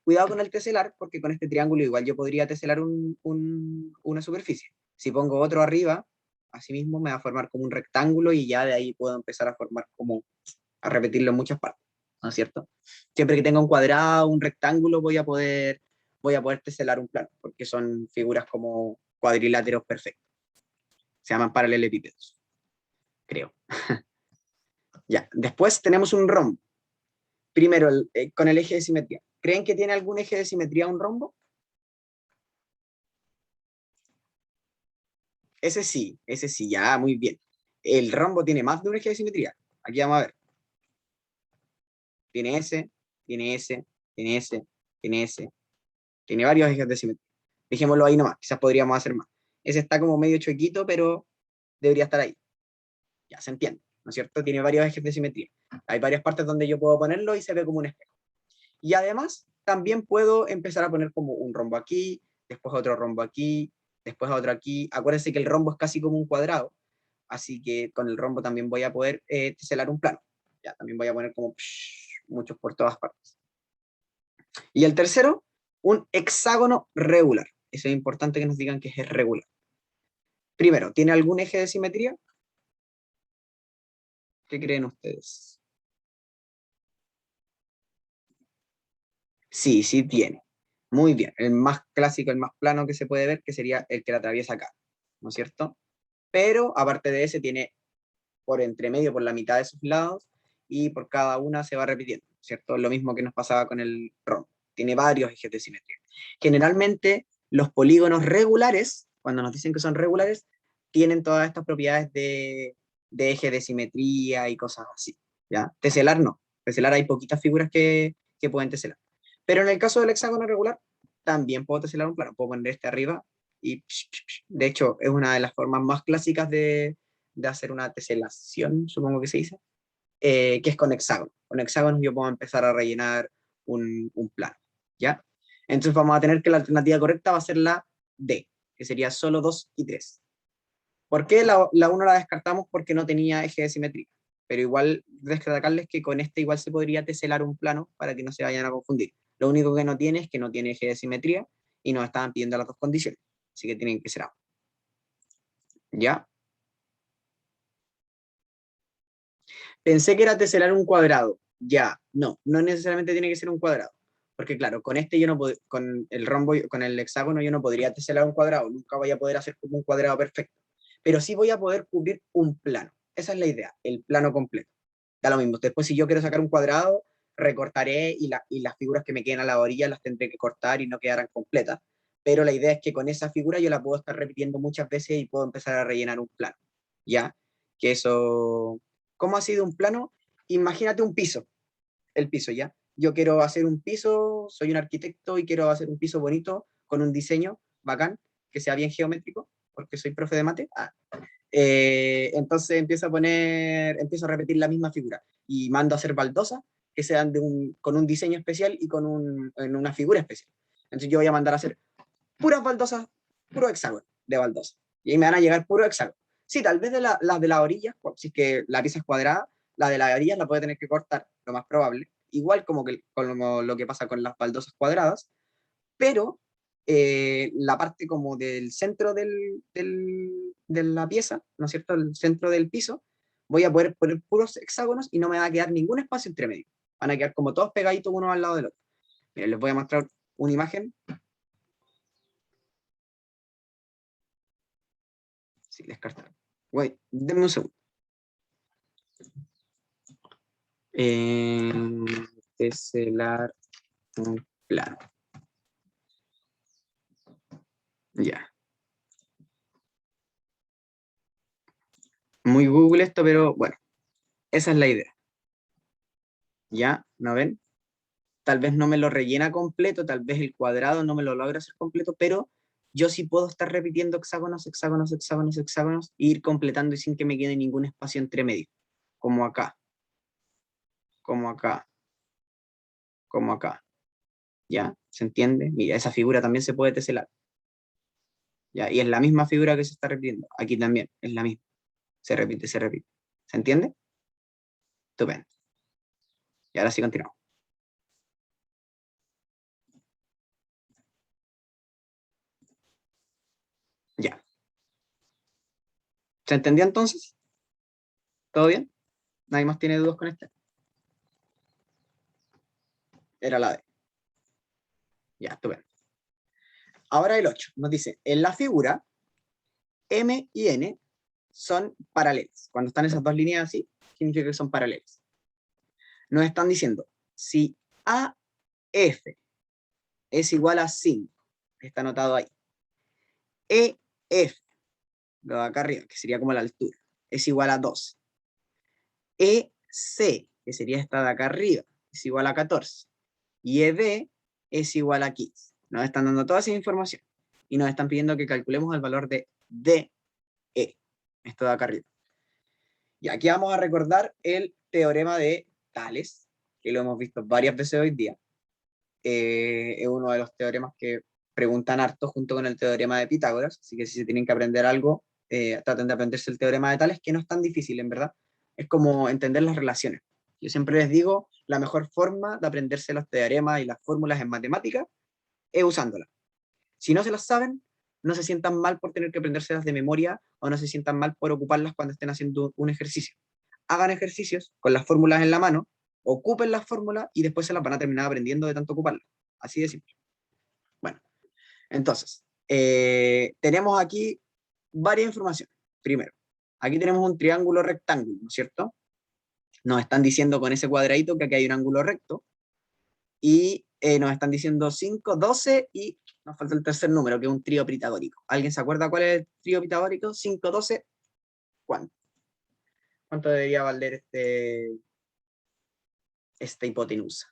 Cuidado con el teselar, porque con este triángulo igual yo podría teselar una superficie. Si pongo otro arriba, así mismo me va a formar como un rectángulo y ya de ahí puedo empezar a formar como, a repetirlo en muchas partes, ¿no es cierto? Siempre que tenga un cuadrado, un rectángulo, voy a poder teselar un plano, porque son figuras como cuadriláteros perfectos. Se llaman paralelepípedos, creo. Ya, después tenemos un rombo. Primero, con el eje de simetría. ¿Creen que tiene algún eje de simetría un rombo? Ese sí, ya, muy bien. El rombo tiene más de un eje de simetría. Aquí vamos a ver. Tiene ese, tiene ese, tiene ese, tiene ese. Tiene varios ejes de simetría. Dejémoslo ahí nomás, quizás podríamos hacer más. Ese está como medio chuequito, pero debería estar ahí. Ya, se entiende, ¿no es cierto? Tiene varios ejes de simetría. Hay varias partes donde yo puedo ponerlo y se ve como un espejo. Y además, también puedo empezar a poner como un rombo aquí, después otro rombo aquí, después otro aquí. Acuérdense que el rombo es casi como un cuadrado, así que con el rombo también voy a poder teselar un plano. Ya, también voy a poner como muchos por todas partes. Y el tercero, un hexágono regular. Eso es importante que nos digan que es regular. Primero, ¿tiene algún eje de simetría? ¿Qué creen ustedes? Sí, sí tiene. Muy bien. El más clásico, el más plano que se puede ver, que sería el que la atraviesa acá, ¿no es cierto? Pero aparte de ese, tiene por entre medio, por la mitad de sus lados, y por cada una se va repitiendo, ¿cierto? Lo mismo que nos pasaba con el rombo. Tiene varios ejes de simetría. Generalmente, los polígonos regulares, cuando nos dicen que son regulares, tienen todas estas propiedades de eje de simetría y cosas así, ¿ya? Teselar no. Teselar hay poquitas figuras que pueden teselar. Pero en el caso del hexágono regular, también puedo teselar un plano. Puedo poner este arriba y, de hecho, es una de las formas más clásicas de hacer una teselación, supongo que se dice, que es con hexágonos. Con hexágonos yo puedo empezar a rellenar un plano, ¿ya? Entonces vamos a tener que la alternativa correcta va a ser la D, que sería solo 2 y 3. ¿Por qué la 1 la descartamos? Porque no tenía eje de simetría. Pero igual destacarles que con este igual se podría teselar un plano para que no se vayan a confundir. Lo único que no tiene es que no tiene eje de simetría y nos estaban pidiendo las dos condiciones. Así que tienen que ser ambos. ¿Ya? Pensé que era teselar un cuadrado. Ya, no necesariamente tiene que ser un cuadrado. Porque claro, con este yo no puedo, con el rombo, con el hexágono yo no podría teselar un cuadrado, nunca voy a poder hacer como un cuadrado perfecto. Pero sí voy a poder cubrir un plano. Esa es la idea, el plano completo. Da lo mismo. Después, si yo quiero sacar un cuadrado, recortaré y las figuras que me queden a la orilla las tendré que cortar y no quedarán completas. Pero la idea es que con esa figura yo la puedo estar repitiendo muchas veces y puedo empezar a rellenar un plano. ¿Ya? Que eso. ¿Cómo ha sido un plano? Imagínate un piso, el piso, ¿ya? Yo quiero hacer un piso, soy un arquitecto y quiero hacer un piso bonito con un diseño bacán, que sea bien geométrico, porque soy profe de mate. Entonces empiezo a repetir la misma figura y mando a hacer baldosas que sean con un diseño especial y en una figura especial. Entonces yo voy a mandar a hacer puras baldosas, puro hexágono de baldosa. Y ahí me van a llegar puro hexágono. Sí, tal vez las de las orillas, si es que la pieza es cuadrada, la de las orillas la puede tener que cortar, lo más probable. Igual como lo que pasa con las baldosas cuadradas, pero la parte como del centro de la pieza, ¿no es cierto? El centro del piso, voy a poder poner puros hexágonos y no me va a quedar ningún espacio entre medio. Van a quedar como todos pegaditos uno al lado del otro. Miren, les voy a mostrar una imagen. Sí, descartar. Wait, denme un segundo. Eh, teselar un plano. Ya. Muy Google esto, pero bueno, esa es la idea. ¿Ya? ¿No ven? Tal vez no me lo rellena completo, tal vez el cuadrado no me lo logra hacer completo, pero yo sí puedo estar repitiendo hexágonos, hexágonos, hexágonos, hexágonos, e ir completando y sin que me quede ningún espacio entre medio. Como acá, como acá, como acá. ¿Ya? ¿Se entiende? Mira, esa figura también se puede teselar. ¿Ya? Y es la misma figura que se está repitiendo. Aquí también, es la misma. Se repite, se repite. ¿Se entiende? Estupendo. Y ahora sí continuamos. Ya. ¿Se entendió entonces? ¿Todo bien? ¿Nadie más tiene dudas con este? Era la D. Ya, estupendo. Ahora el 8 nos dice, en la figura, M y N son paralelas. Cuando están esas dos líneas así, significa que son paralelas. Nos están diciendo, si AF es igual a 5, está anotado ahí, EF, lo de acá arriba, que sería como la altura, es igual a 12, EC, que sería esta de acá arriba, es igual a 14, y EB es igual a 15. Nos están dando toda esa información y nos están pidiendo que calculemos el valor de DE. Esto de acá arriba. Y aquí vamos a recordar el teorema de Tales, que lo hemos visto varias veces hoy día. Es uno de los teoremas que preguntan harto junto con el teorema de Pitágoras, así que si se tienen que aprender algo, traten de aprenderse el teorema de Tales, que no es tan difícil, en verdad. Es como entender las relaciones. Yo siempre les digo, la mejor forma de aprenderse los teoremas y las fórmulas en matemáticas es usándolas. Si no se las saben, no se sientan mal por tener que aprendérselas de memoria o no se sientan mal por ocuparlas cuando estén haciendo un ejercicio. Hagan ejercicios con las fórmulas en la mano, ocupen las fórmulas y después se las van a terminar aprendiendo de tanto ocuparlas. Así de simple. Bueno, entonces, tenemos aquí varias informaciones. Primero, aquí tenemos un triángulo rectángulo, ¿no es cierto? Nos están diciendo con ese cuadradito que aquí hay un ángulo recto y nos están diciendo 5, 12 y nos falta el tercer número, que es un trío pitagórico. ¿Alguien se acuerda cuál es el trío pitagórico? 5, 12, ¿cuánto? ¿Cuánto debería valer esta hipotenusa?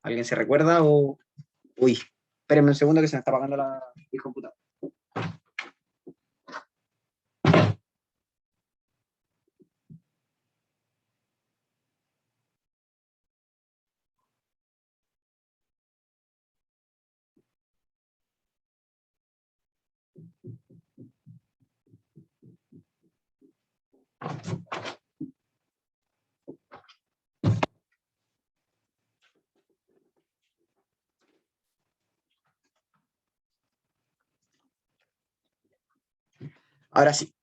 ¿Alguien se recuerda o...? Uy, espérenme un segundo que se me está apagando el computador. Ahora sí.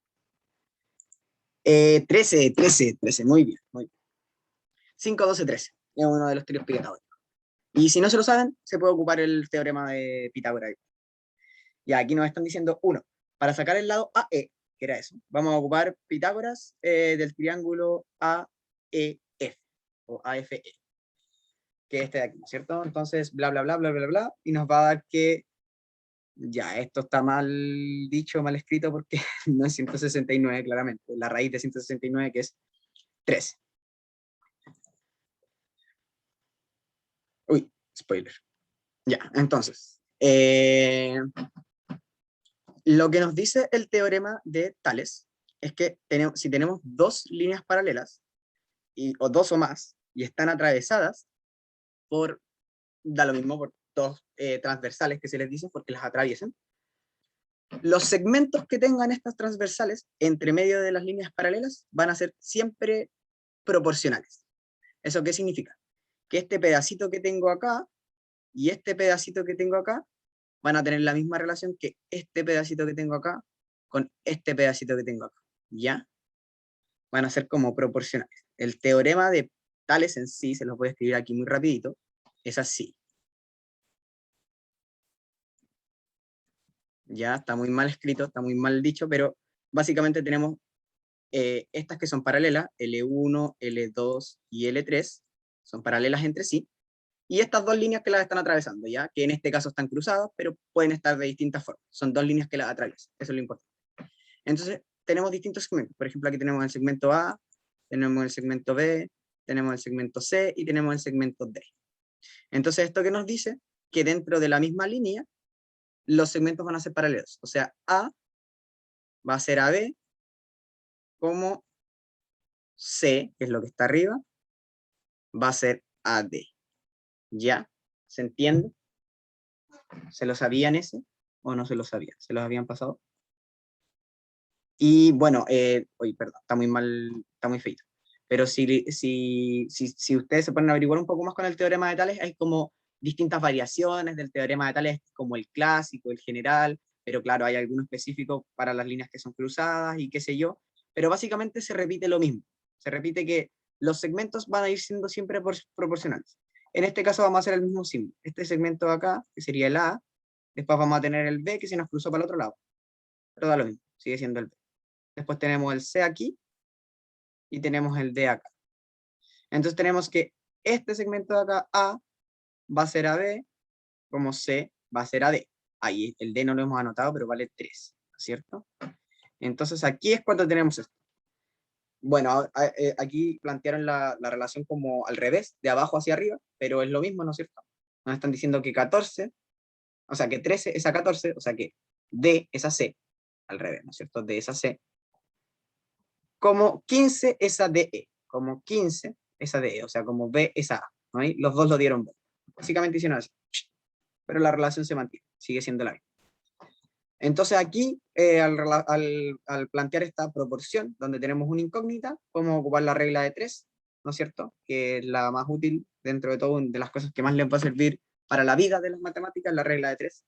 13, 13, 13, muy bien, muy bien. 5, 12, 13. Es uno de los tríos pitagóricos. Y si no se lo saben, se puede ocupar el teorema de Pitágoras. Y aquí nos están diciendo, uno, para sacar el lado AE, que era eso, vamos a ocupar Pitágoras del triángulo AEF, o AFE, que es este de aquí, ¿cierto? Entonces, bla, bla, bla, bla, bla, bla, y nos va a dar que, ya, esto está mal dicho, mal escrito, porque no es 169, claramente, la raíz de 169, que es 13. Uy, spoiler. Ya, entonces, lo que nos dice el teorema de Tales es que si tenemos dos líneas paralelas, o dos o más, y están atravesadas por, da lo mismo, por dos transversales que se les dice, porque las atraviesan, los segmentos que tengan estas transversales entre medio de las líneas paralelas van a ser siempre proporcionales. ¿Eso qué significa? Que este pedacito que tengo acá y este pedacito que tengo acá van a tener la misma relación que este pedacito que tengo acá con este pedacito que tengo acá. ¿Ya? Van a ser como proporcionales. El teorema de Tales en sí, se los voy a escribir aquí muy rapidito, es así. Ya está muy mal escrito, está muy mal dicho, pero básicamente tenemos estas que son paralelas, L1, L2 y L3, son paralelas entre sí, y estas dos líneas que las están atravesando, ya que en este caso están cruzadas, pero pueden estar de distintas formas. Son dos líneas que las atraviesan, eso es lo importante. Entonces, tenemos distintos segmentos. Por ejemplo, aquí tenemos el segmento A, tenemos el segmento B, tenemos el segmento C y tenemos el segmento D. Entonces, ¿esto qué nos dice? Que dentro de la misma línea, los segmentos van a ser paralelos. O sea, A va a ser AB, como C, que es lo que está arriba, va a ser AD. ¿Ya? ¿Se entiende? ¿Se lo sabían ese? ¿O no se lo sabían? ¿Se los habían pasado? Y bueno, perdón, está muy mal, está muy feito. Pero si ustedes se ponen a averiguar un poco más con el teorema de Tales, hay como distintas variaciones del teorema de Tales, como el clásico, el general, pero claro, hay alguno específico para las líneas que son cruzadas y qué sé yo, pero básicamente se repite lo mismo. Se repite que los segmentos van a ir siendo siempre proporcionales. En este caso vamos a hacer el mismo símbolo. Este segmento de acá, que sería el A, después vamos a tener el B, que se nos cruzó para el otro lado. Pero da lo mismo, sigue siendo el B. Después tenemos el C aquí y tenemos el D acá. Entonces tenemos que este segmento de acá, A, va a ser AB, como C va a ser AD. Ahí el D no lo hemos anotado, pero vale 3, ¿cierto? Entonces aquí es cuando tenemos esto. Bueno, aquí plantearon la relación como al revés, de abajo hacia arriba, pero es lo mismo, ¿no es cierto? Nos están diciendo que 14, o sea que 13 es a 14, o sea que D es a C, al revés, ¿no es cierto? De esa C, como 15 esa DE, como 15 esa DE, o sea, como B esa A, ¿no? Los dos lo dieron B. Básicamente hicieron así, pero la relación se mantiene, sigue siendo la misma. Entonces aquí, al plantear esta proporción, donde tenemos una incógnita, podemos ocupar la regla de 3, ¿no es cierto? Que es la más útil dentro de todo, de las cosas que más les va a servir para la vida de las matemáticas, la regla de 3.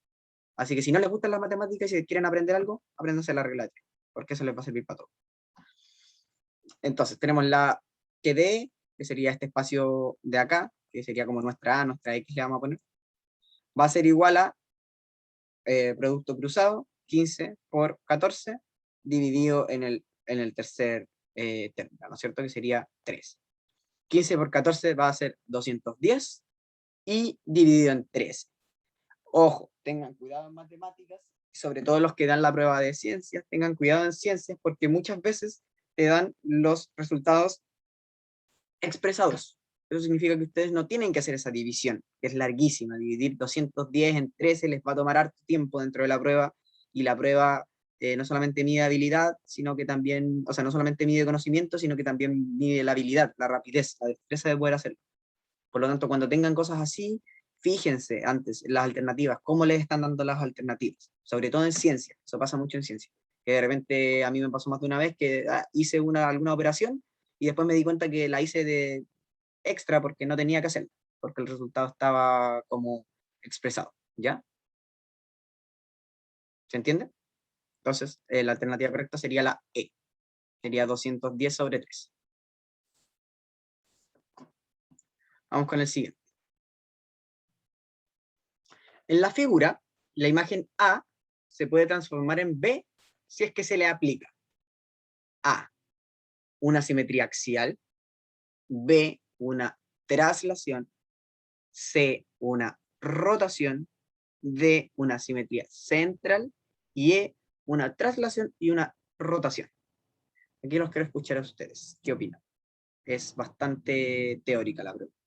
Así que si no les gustan las matemáticas y si quieren aprender algo, apréndanse la regla de 3, porque eso les va a servir para todo. Entonces tenemos la que D, que sería este espacio de acá, que sería como nuestra A, nuestra X le vamos a poner, va a ser igual a producto cruzado, 15 por 14, dividido en el tercer término, ¿no es cierto? Que sería 3. 15 por 14 va a ser 210 y dividido en 13. Ojo, tengan cuidado en matemáticas, sobre todo los que dan la prueba de ciencias, tengan cuidado en ciencias porque muchas veces te dan los resultados expresados. Eso significa que ustedes no tienen que hacer esa división, que es larguísima. Dividir 210 en 13 les va a tomar harto tiempo dentro de la prueba, y la prueba no solamente mide habilidad, sino que también, o sea, no solamente mide conocimiento, sino que también mide la habilidad, la rapidez, la destreza de poder hacerlo. Por lo tanto, cuando tengan cosas así, fíjense antes en las alternativas, cómo les están dando las alternativas, sobre todo en ciencia, eso pasa mucho en ciencia, que de repente a mí me pasó más de una vez que hice alguna operación y después me di cuenta que la hice de extra porque no tenía que hacerlo, porque el resultado estaba como expresado, ¿ya? ¿Se entiende? Entonces, la alternativa correcta sería la E, sería 210 sobre 3. Vamos con el siguiente. En la figura, la imagen A se puede transformar en B si es que se le aplica A, una simetría axial, B, una traslación, C, una rotación, D, una simetría central, y E, una traslación y una rotación. Aquí los quiero escuchar a ustedes. ¿Qué opinan? Es bastante teórica la pregunta.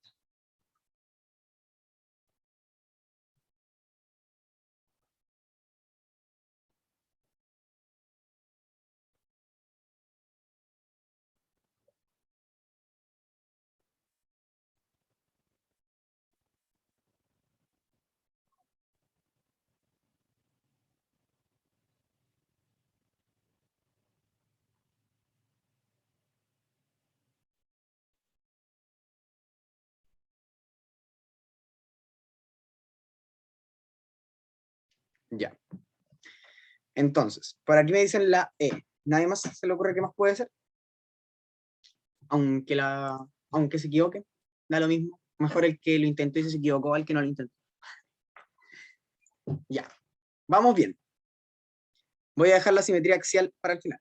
Ya. Entonces, por aquí me dicen la E. ¿Nadie más se le ocurre qué más puede ser? Aunque se equivoque, da lo mismo. Mejor el que lo intentó y se equivocó al que no lo intentó. Ya. Vamos bien. Voy a dejar la simetría axial para el final.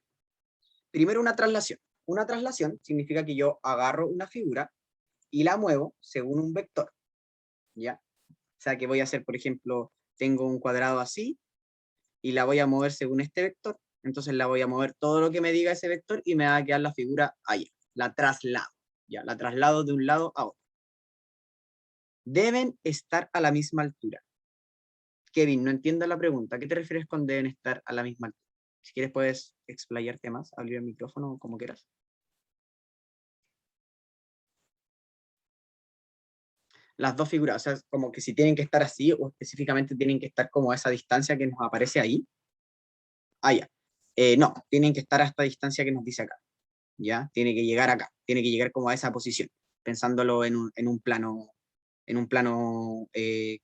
Primero, una traslación. Una traslación significa que yo agarro una figura y la muevo según un vector, ¿ya? O sea, que voy a hacer, por ejemplo, tengo un cuadrado así y la voy a mover según este vector, entonces la voy a mover todo lo que me diga ese vector y me va a quedar la figura allá. La traslado, ¿ya? La traslado de un lado a otro. Deben estar a la misma altura. Kevin, no entiendo la pregunta. ¿A qué te refieres con deben estar a la misma altura? Si quieres puedes explayarte más, abrir el micrófono como quieras. Las dos figuras, o sea, como que si tienen que estar así o específicamente tienen que estar como a esa distancia que nos aparece ahí. Ah, ya. No, tienen que estar a esta distancia que nos dice acá. ¿Ya? Tiene que llegar acá, tiene que llegar como a esa posición, pensándolo en un plano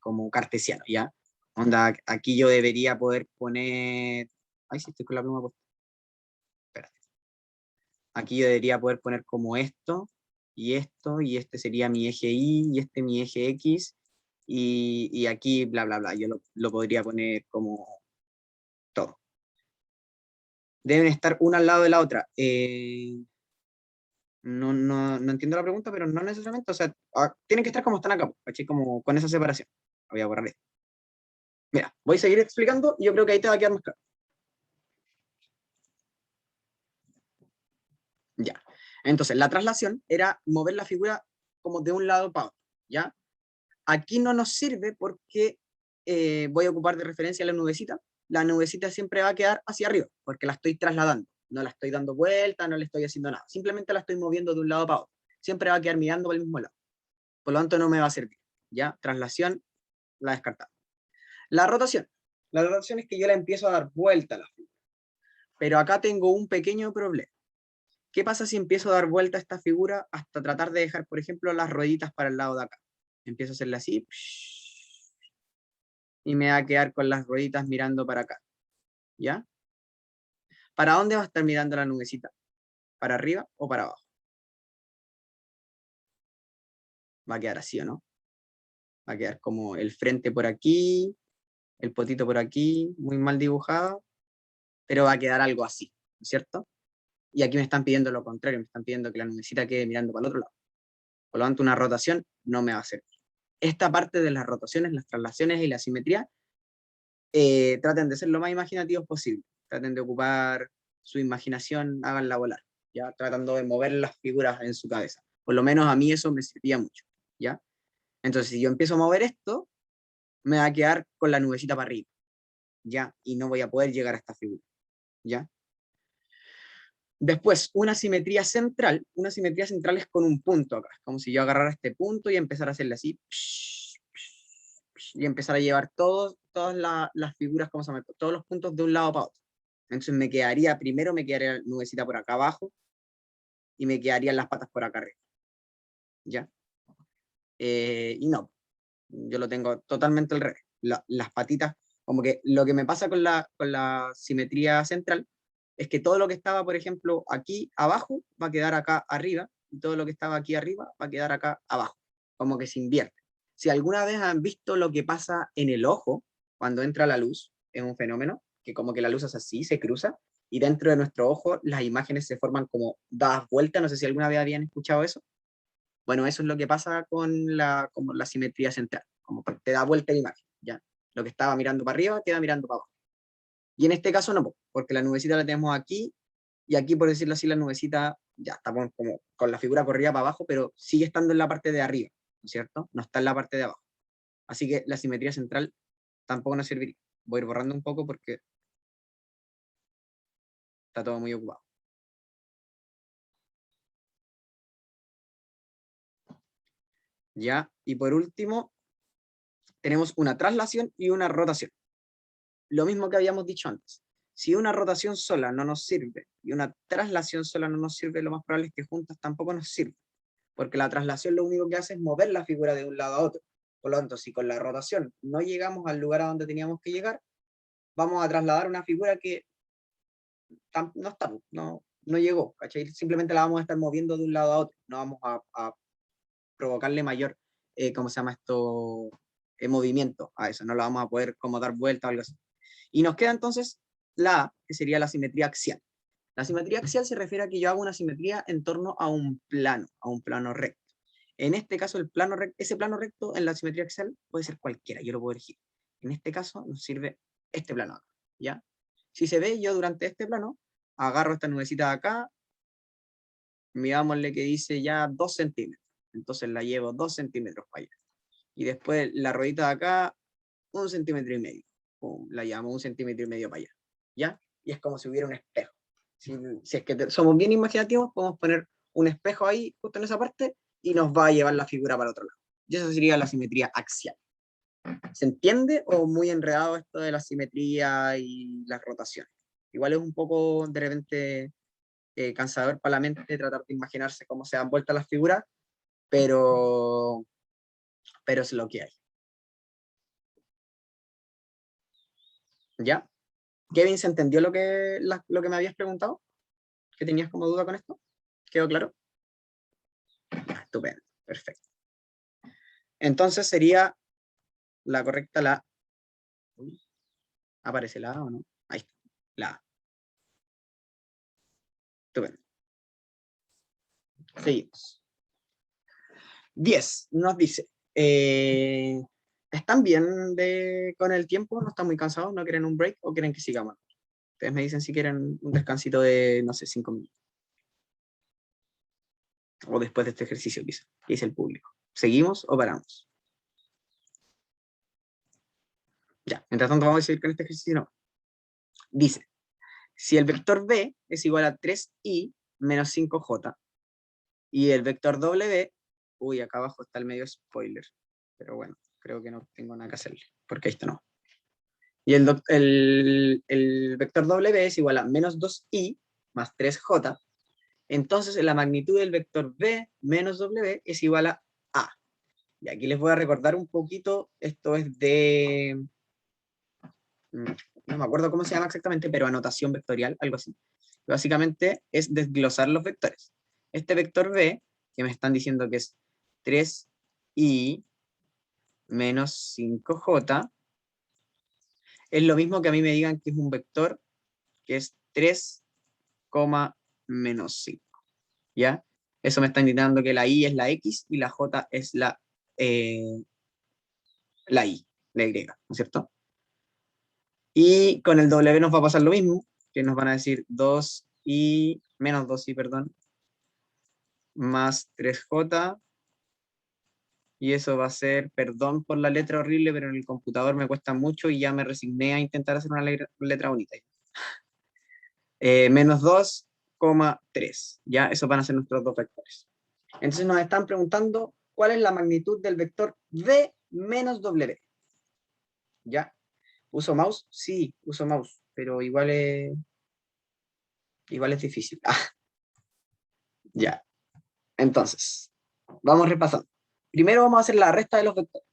como cartesiano, ¿ya? Onda, aquí yo debería poder poner... Ay, sí, estoy con la pluma puesta. Espérate. Aquí yo debería poder poner como esto, y este sería mi eje Y, y este mi eje X, y aquí bla, bla, bla. Yo lo podría poner como todo. Deben estar una al lado de la otra. No entiendo la pregunta, pero no necesariamente, o sea, tienen que estar como están acá, ¿cachai? Como con esa separación. Voy a borrar esto. Mira, voy a seguir explicando y yo creo que ahí te va a quedar más claro. Ya. Entonces, la traslación era mover la figura como de un lado para otro, ¿ya? Aquí no nos sirve porque voy a ocupar de referencia la nubecita, la nubecita siempre va a quedar hacia arriba, porque la estoy trasladando. No la estoy dando vuelta, no le estoy haciendo nada. Simplemente la estoy moviendo de un lado para otro. Siempre va a quedar mirando para el mismo lado. Por lo tanto, no me va a servir. ¿Ya? Traslación, la descartamos. La rotación. La rotación es que yo la empiezo a dar vuelta a la figura. Pero acá tengo un pequeño problema. ¿Qué pasa si empiezo a dar vuelta a esta figura hasta tratar de dejar, por ejemplo, las rueditas para el lado de acá? Empiezo a hacerla así. Y me va a quedar con las rueditas mirando para acá. ¿Ya? ¿Para dónde va a estar mirando la nubecita? ¿Para arriba o para abajo? Va a quedar así, ¿o no? Va a quedar como el frente por aquí, el potito por aquí, muy mal dibujado, pero va a quedar algo así, ¿no es cierto? Y aquí me están pidiendo lo contrario, me están pidiendo que la nubecita quede mirando para el otro lado. Por lo tanto, una rotación no me va a servir. Esta parte de las rotaciones, las traslaciones y la simetría, traten de ser lo más imaginativos posible. Traten de ocupar su imaginación, háganla volar, ¿ya? Tratando de mover las figuras en su cabeza. Por lo menos a mí eso me servía mucho, ¿ya? Entonces, si yo empiezo a mover esto, me va a quedar con la nubecita para arriba, ¿ya? Y no voy a poder llegar a esta figura, ¿ya? Después, una simetría central es con un punto acá, como si yo agarrara este punto y empezara a hacerle así, y empezar a llevar todas las figuras, ¿cómo se llama? Todos los puntos de un lado para otro. Entonces primero me quedaría la nubecita por acá abajo, y me quedarían las patas por acá arriba, ¿ya? Y no, yo lo tengo totalmente al revés. Las patitas, como que lo que me pasa con la simetría central, es que todo lo que estaba, por ejemplo, aquí abajo, va a quedar acá arriba, y todo lo que estaba aquí arriba va a quedar acá abajo, como que se invierte. Si alguna vez han visto lo que pasa en el ojo, cuando entra la luz, es un fenómeno, que como que la luz es así, se cruza, y dentro de nuestro ojo las imágenes se forman como dadas vueltas, no sé si alguna vez habían escuchado eso. Bueno, eso es lo que pasa como la simetría central, como que te da vuelta la imagen, ¿ya? Lo que estaba mirando para arriba queda mirando para abajo. Y en este caso no, porque la nubecita la tenemos aquí, y aquí, por decirlo así, la nubecita ya está como con la figura corrida para abajo, pero sigue estando en la parte de arriba, ¿no es cierto? No está en la parte de abajo. Así que la simetría central tampoco nos serviría. Voy a ir borrando un poco porque está todo muy ocupado. ¿Ya? Y por último, tenemos una traslación y una rotación. Lo mismo que habíamos dicho antes. Si una rotación sola no nos sirve y una traslación sola no nos sirve, lo más probable es que juntas tampoco nos sirve, porque la traslación lo único que hace es mover la figura de un lado a otro. Por lo tanto, si con la rotación no llegamos al lugar a donde teníamos que llegar, vamos a trasladar una figura que no llegó, ¿cachai? Simplemente la vamos a estar moviendo de un lado a otro, no vamos a provocarle mayor, ¿cómo se llama esto? Movimiento a eso, no lo vamos a poder como dar vuelta o algo así. Y nos queda entonces la A, que sería la simetría axial. La simetría axial se refiere a que yo hago una simetría en torno a un plano recto. En este caso, ese plano recto en la simetría axial puede ser cualquiera, yo lo puedo elegir. En este caso nos sirve este plano acá, ¿ya? Si se ve, yo durante este plano agarro esta nubecita de acá, mirámosle que dice ya 2 centímetros. Entonces la llevo 2 centímetros para allá. Y después la ruedita de acá, 1,5 centímetros. Pum, la llevamos 1,5 centímetros para allá. ¿Ya? Y es como si hubiera un espejo. Si es que somos bien imaginativos, podemos poner un espejo ahí, justo en esa parte, y nos va a llevar la figura para el otro lado. Y eso sería la simetría axial. ¿Se entiende o muy enredado esto de la simetría y las rotaciones? Igual es un poco de repente cansador para la mente tratar de imaginarse cómo se dan vueltas las figuras, pero es lo que hay. ¿Ya? Kevin, ¿se entendió lo que me habías preguntado? ¿Que tenías como duda con esto? ¿Quedó claro? Ya, estupendo, perfecto. Entonces sería la correcta la... Uy, ¿aparece la A o no? Ahí está, la A. Estupendo. Seguimos. 10 nos dice, ¿están bien con el tiempo? ¿No están muy cansados? ¿No quieren un break o quieren que sigamos? Ustedes me dicen si quieren un descansito de, no sé, 5 minutos. O después de este ejercicio, quizá. ¿Qué dice el público? ¿Seguimos o paramos? Ya, mientras tanto vamos a seguir con este ejercicio. No. Dice, si el vector b es igual a 3i menos 5j, y el vector w, uy, acá abajo está el medio spoiler, pero bueno, creo que no tengo nada que hacerle, porque esto no. Y el vector w es igual a menos 2i más 3j, entonces la magnitud del vector b menos w es igual a a. Y aquí les voy a recordar un poquito, esto es de, no me acuerdo cómo se llama exactamente, pero anotación vectorial, algo así. Básicamente es desglosar los vectores. Este vector b, que me están diciendo que es 3i menos 5j, es lo mismo que a mí me digan que es un vector que es 3, menos 5. ¿Ya? Eso me está indicando que la i es la x y la j es la y, ¿no es cierto? Y con el w nos va a pasar lo mismo, que nos van a decir 2i, menos 2i, perdón, más 3j, y eso va a ser, perdón por la letra horrible, pero en el computador me cuesta mucho y ya me resigné a intentar hacer una letra bonita. Menos 2,3, ¿ya? Esos van a ser nuestros dos vectores. Entonces nos están preguntando cuál es la magnitud del vector v menos w, ¿ya? ¿Uso mouse? Sí, uso mouse, pero igual es difícil. Ya, entonces, vamos repasando. Primero vamos a hacer la resta de los vectores.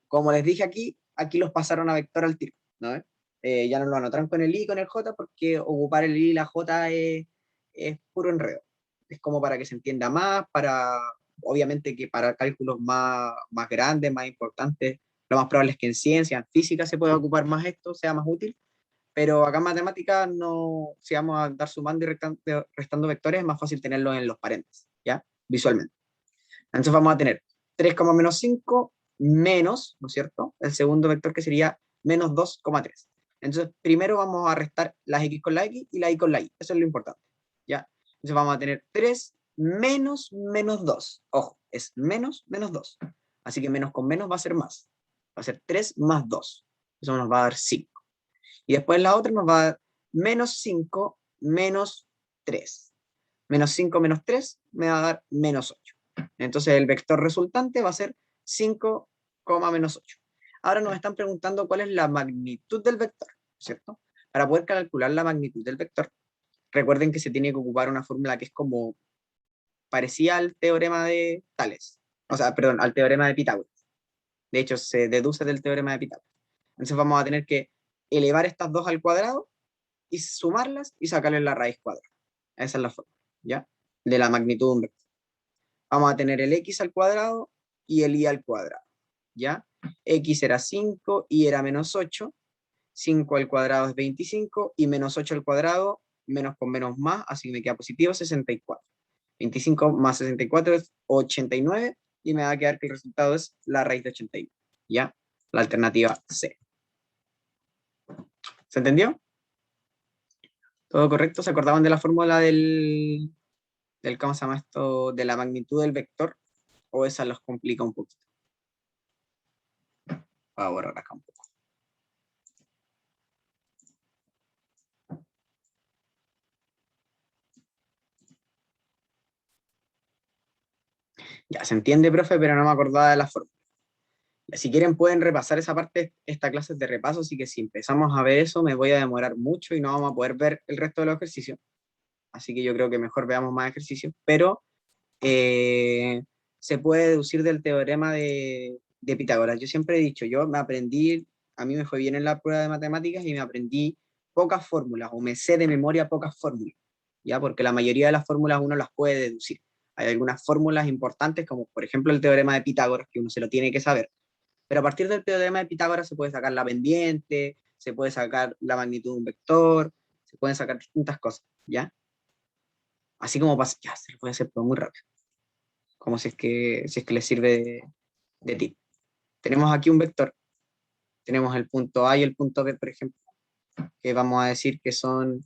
Como les dije aquí los pasaron a vector al tiro, ¿no? Ya no lo anotaron con el i y con el j, porque ocupar el i y la j es puro enredo. Es como para que se entienda más, obviamente que para cálculos más grandes, más importantes, lo más probable es que en ciencia, en física se pueda ocupar más esto, sea más útil, pero acá en matemáticas no, si vamos a dar sumando y restando vectores, es más fácil tenerlos en los paréntesis, ¿ya? Visualmente. Entonces vamos a tener 3, menos 5 menos, ¿no es cierto? El segundo vector que sería menos 2,3. Entonces primero vamos a restar las x con la x y la y con la y. Eso es lo importante, ¿ya? Entonces vamos a tener 3 menos menos 2. Ojo, es menos menos 2. Así que menos con menos va a ser más. Va a ser 3 más 2. Eso nos va a dar 5. Y después la otra nos va a dar menos 5 menos 3. Menos 5 menos 3 me va a dar menos 8. Entonces el vector resultante va a ser 5, menos 8. Ahora nos están preguntando cuál es la magnitud del vector, ¿cierto? Para poder calcular la magnitud del vector, recuerden que se tiene que ocupar una fórmula que es como parecida al teorema de Tales. O sea, perdón, al teorema de Pitágoras. De hecho, se deduce del teorema de Pitágoras. Entonces vamos a tener que elevar estas dos al cuadrado y sumarlas y sacarles la raíz cuadrada. Esa es la forma, ¿ya? De la magnitud de un vector. Vamos a tener el x al cuadrado y el y al cuadrado, ¿ya? X era 5, y era menos 8, 5 al cuadrado es 25, y menos 8 al cuadrado, menos con menos más, así que me queda positivo 64. 25 más 64 es 89, y me va a quedar que el resultado es la raíz de 89, ¿ya? La alternativa C. ¿Se entendió? ¿Todo correcto? ¿Se acordaban de la fórmula ¿cómo se llama esto? De la magnitud del vector, o esa los complica un poquito? Voy a borrar acá un poco. Ya se entiende, profe, pero no me acordaba de la fórmula. Si quieren pueden repasar esa parte, esta clase es de repaso, así que si empezamos a ver eso me voy a demorar mucho y no vamos a poder ver el resto de los ejercicios. Así que yo creo que mejor veamos más ejercicios, pero se puede deducir del teorema de Pitágoras. Yo siempre he dicho, yo me aprendí, a mí me fue bien en la prueba de matemáticas y me aprendí pocas fórmulas, o me sé de memoria pocas fórmulas, ¿ya? Porque la mayoría de las fórmulas uno las puede deducir. Hay algunas fórmulas importantes, como por ejemplo el teorema de Pitágoras, que uno se lo tiene que saber. Pero a partir del teorema de Pitágoras se puede sacar la pendiente, se puede sacar la magnitud de un vector, se pueden sacar distintas cosas, ¿ya? Así como pasa, ya, se lo puede hacer todo muy rápido. Como si es que les sirve de tip. Tenemos aquí un vector, tenemos el punto A y el punto B, por ejemplo, que vamos a decir que son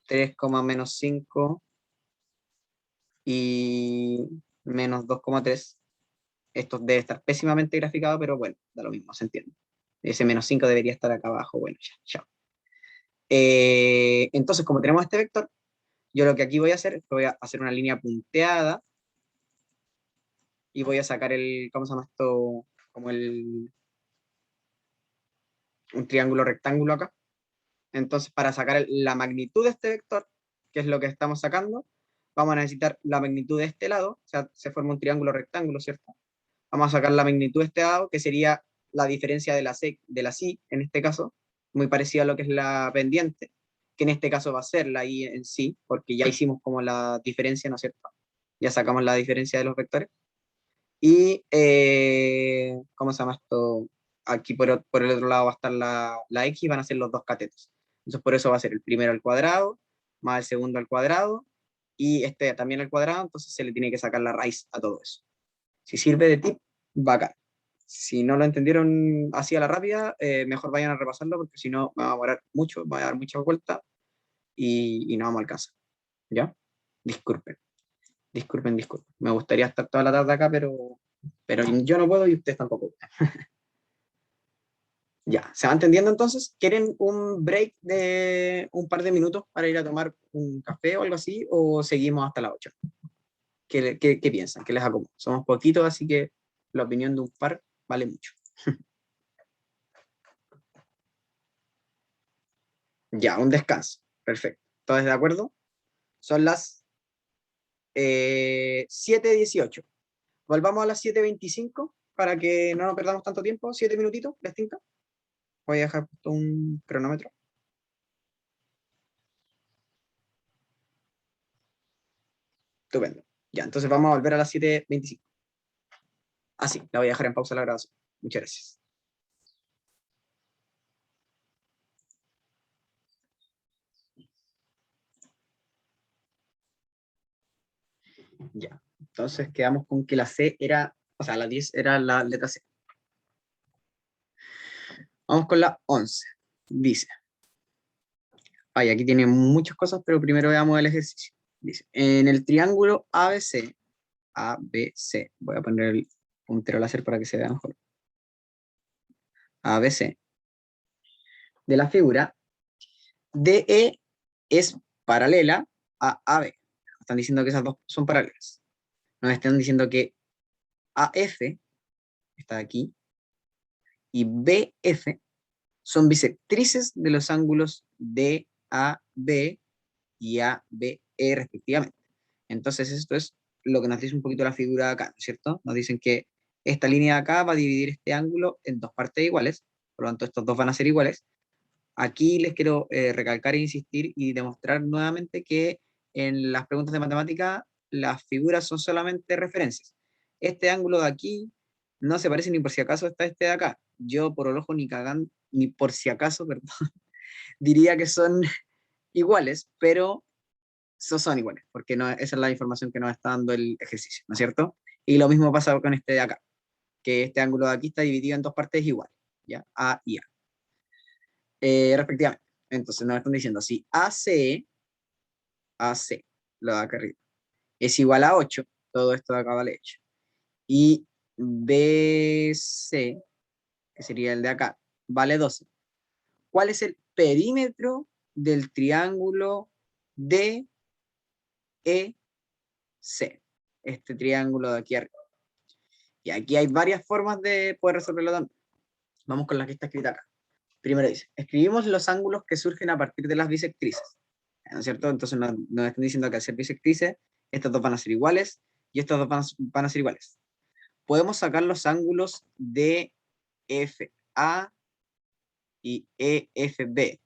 3, menos 5 y menos 2,3. Esto debe estar pésimamente graficado, pero bueno, da lo mismo, se entiende. Ese menos 5 debería estar acá abajo, bueno, ya, chao. Entonces, como tenemos este vector, yo lo que aquí voy a hacer es que voy a hacer una línea punteada y voy a sacar el, ¿cómo se llama esto? Como un triángulo rectángulo acá. Entonces, para sacar la magnitud de este vector, que es lo que estamos sacando, vamos a necesitar la magnitud de este lado, o sea, se forma un triángulo rectángulo, ¿cierto? Vamos a sacar la magnitud de este lado, que sería la diferencia de la C, de la Si, en este caso, muy parecida a lo que es la pendiente, que en este caso va a ser la I en sí, porque ya hicimos como la diferencia, ¿no es cierto? Ya sacamos la diferencia de los vectores. Y, ¿cómo se llama esto? Aquí por el otro lado va a estar la X, van a ser los dos catetos. Entonces por eso va a ser el primero al cuadrado, más el segundo al cuadrado, y este también al cuadrado, entonces se le tiene que sacar la raíz a todo eso. Si sirve de tip, bacán. Si no lo entendieron así a la rápida, mejor vayan a repasarlo, porque si no me va a demorar mucho, va a dar muchas vueltas y no vamos a alcanzar. ¿Ya? Disculpen. Disculpen, disculpen. Me gustaría estar toda la tarde acá, pero yo no puedo y ustedes tampoco. Ya, ¿se va entendiendo entonces? ¿Quieren un break de un par de minutos para ir a tomar un café o algo así? ¿O seguimos hasta las 8? ¿Qué piensan? ¿Qué les acomoda? Somos poquitos, así que la opinión de un par vale mucho. Ya, un descanso. Perfecto. ¿Todos de acuerdo? Son las 7:18. Volvamos a las 7:25 para que no nos perdamos tanto tiempo. 7 minutitos, ¿les tinca? Voy a dejar puesto un cronómetro. Estupendo. Ya, entonces vamos a volver a las 7:25. Así, la voy a dejar en pausa la grabación. Muchas gracias. Ya, entonces quedamos con que la C era, o sea, la 10 era la letra C. Vamos con la 11. Dice, ay, aquí tiene muchas cosas, pero primero veamos el ejercicio. Dice, en el triángulo ABC, ABC, voy a poner el puntero láser para que se vea mejor. ABC, de la figura, DE es paralela a AB. Están diciendo que esas dos son paralelas. Nos están diciendo que AF está aquí y BF son bisectrices de los ángulos DAB y ABE respectivamente. Entonces esto es lo que nos dice un poquito la figura acá, ¿no es cierto? Nos dicen que esta línea de acá va a dividir este ángulo en dos partes iguales, por lo tanto estos dos van a ser iguales. Aquí les quiero recalcar e insistir y demostrar nuevamente que en las preguntas de matemática las figuras son solamente referencias. Este ángulo de aquí no se parece ni por si acaso está este de acá. Yo por el ojo ni cagando, ni por si acaso, perdón, diría que son iguales, pero son iguales, porque no, esa es la información que nos está dando el ejercicio, ¿no es cierto? Y lo mismo pasa con este de acá, que este ángulo de aquí está dividido en dos partes iguales, ¿ya? A y A, respectivamente. Entonces nos están diciendo, si AC, lo de acá arriba, es igual a 8, todo esto de acá vale 8, y BC, que sería el de acá, vale 12. ¿Cuál es el perímetro del triángulo DEC? Este triángulo de aquí arriba. Y aquí hay varias formas de poder resolverlo también. Vamos con la que está escrita acá. Primero dice, escribimos los ángulos que surgen a partir de las bisectrices. ¿No es cierto? Entonces nos están diciendo que al ser bisectrices, estos dos van a ser iguales y estos dos van a ser iguales. Podemos sacar los ángulos de FA y EFB.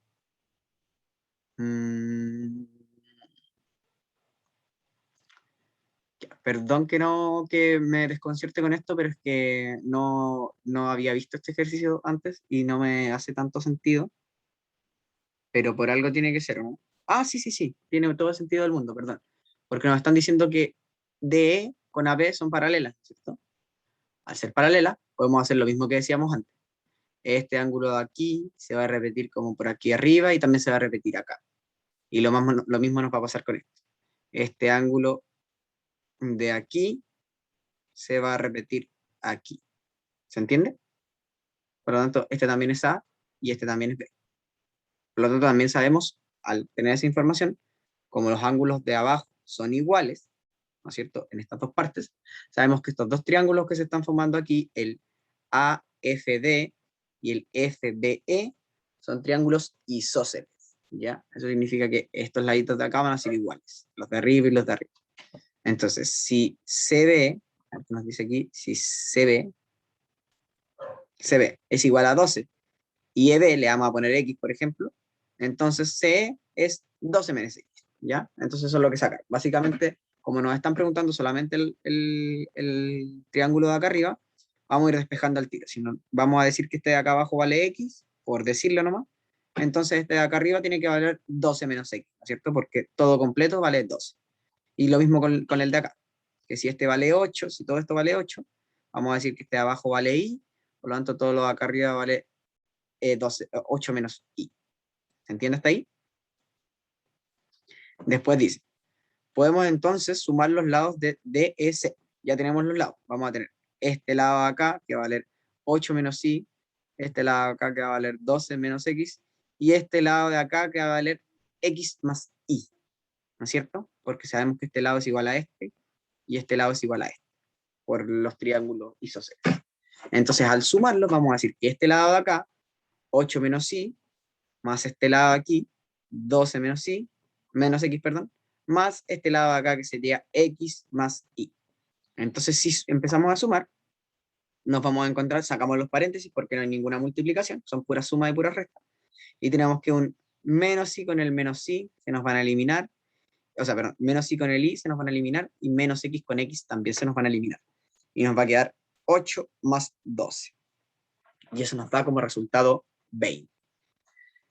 Perdón que me desconcierte con esto, pero es que no había visto este ejercicio antes y no me hace tanto sentido, pero por algo tiene que ser, ¿no? Ah, sí, sí, sí, tiene todo el sentido del mundo, perdón. Porque nos están diciendo que DE con AB son paralelas, ¿cierto? Al ser paralelas, podemos hacer lo mismo que decíamos antes. Este ángulo de aquí se va a repetir como por aquí arriba y también se va a repetir acá. Y lo mismo nos va a pasar con esto. Este ángulo de aquí se va a repetir aquí. ¿Se entiende? Por lo tanto, este también es A y este también es B. Por lo tanto, también sabemos, al tener esa información, como los ángulos de abajo son iguales, ¿no es cierto?, en estas dos partes, sabemos que estos dos triángulos que se están formando aquí, el AFD y el FBE, son triángulos isósceles, ¿ya? Eso significa que estos laditos de acá van a ser iguales, los de arriba y los de arriba. Entonces, si CB, nos dice aquí, si CB es igual a 12, y EB le vamos a poner X, por ejemplo, entonces CE es 12 menos X, ¿ya? Entonces eso es lo que saca. Básicamente, como nos están preguntando solamente el triángulo de acá arriba, vamos a ir despejando al tiro. Si no, vamos a decir que este de acá abajo vale X, por decirlo nomás, entonces este de acá arriba tiene que valer 12 menos X, ¿no es cierto? Porque todo completo vale 12. Y lo mismo con el de acá, que si este vale 8, si todo esto vale 8, vamos a decir que este de abajo vale Y, por lo tanto todo lo de acá arriba vale 8 menos I. ¿Se entiende hasta ahí? Después dice, podemos entonces sumar los lados de DS. Ya tenemos los lados. Vamos a tener este lado de acá, que va a valer 8 menos I, este lado de acá, que va a valer 12 menos X, y este lado de acá, que va a valer X más Y. ¿No es cierto? Porque sabemos que este lado es igual a este, y este lado es igual a este, por los triángulos isósceles. Entonces, al sumarlos, vamos a decir que este lado de acá, 8 menos Y, más este lado de aquí, 12 menos Y, menos X, perdón, más este lado de acá que sería X más Y. Entonces, si empezamos a sumar, nos vamos a encontrar, sacamos los paréntesis porque no hay ninguna multiplicación, son pura suma y pura resta. Y tenemos que un menos Y con el menos Y se nos van a eliminar, o sea, perdón, menos Y con el Y se nos van a eliminar y menos X con X también se nos van a eliminar. Y nos va a quedar 8 más 12. Y eso nos da como resultado 20.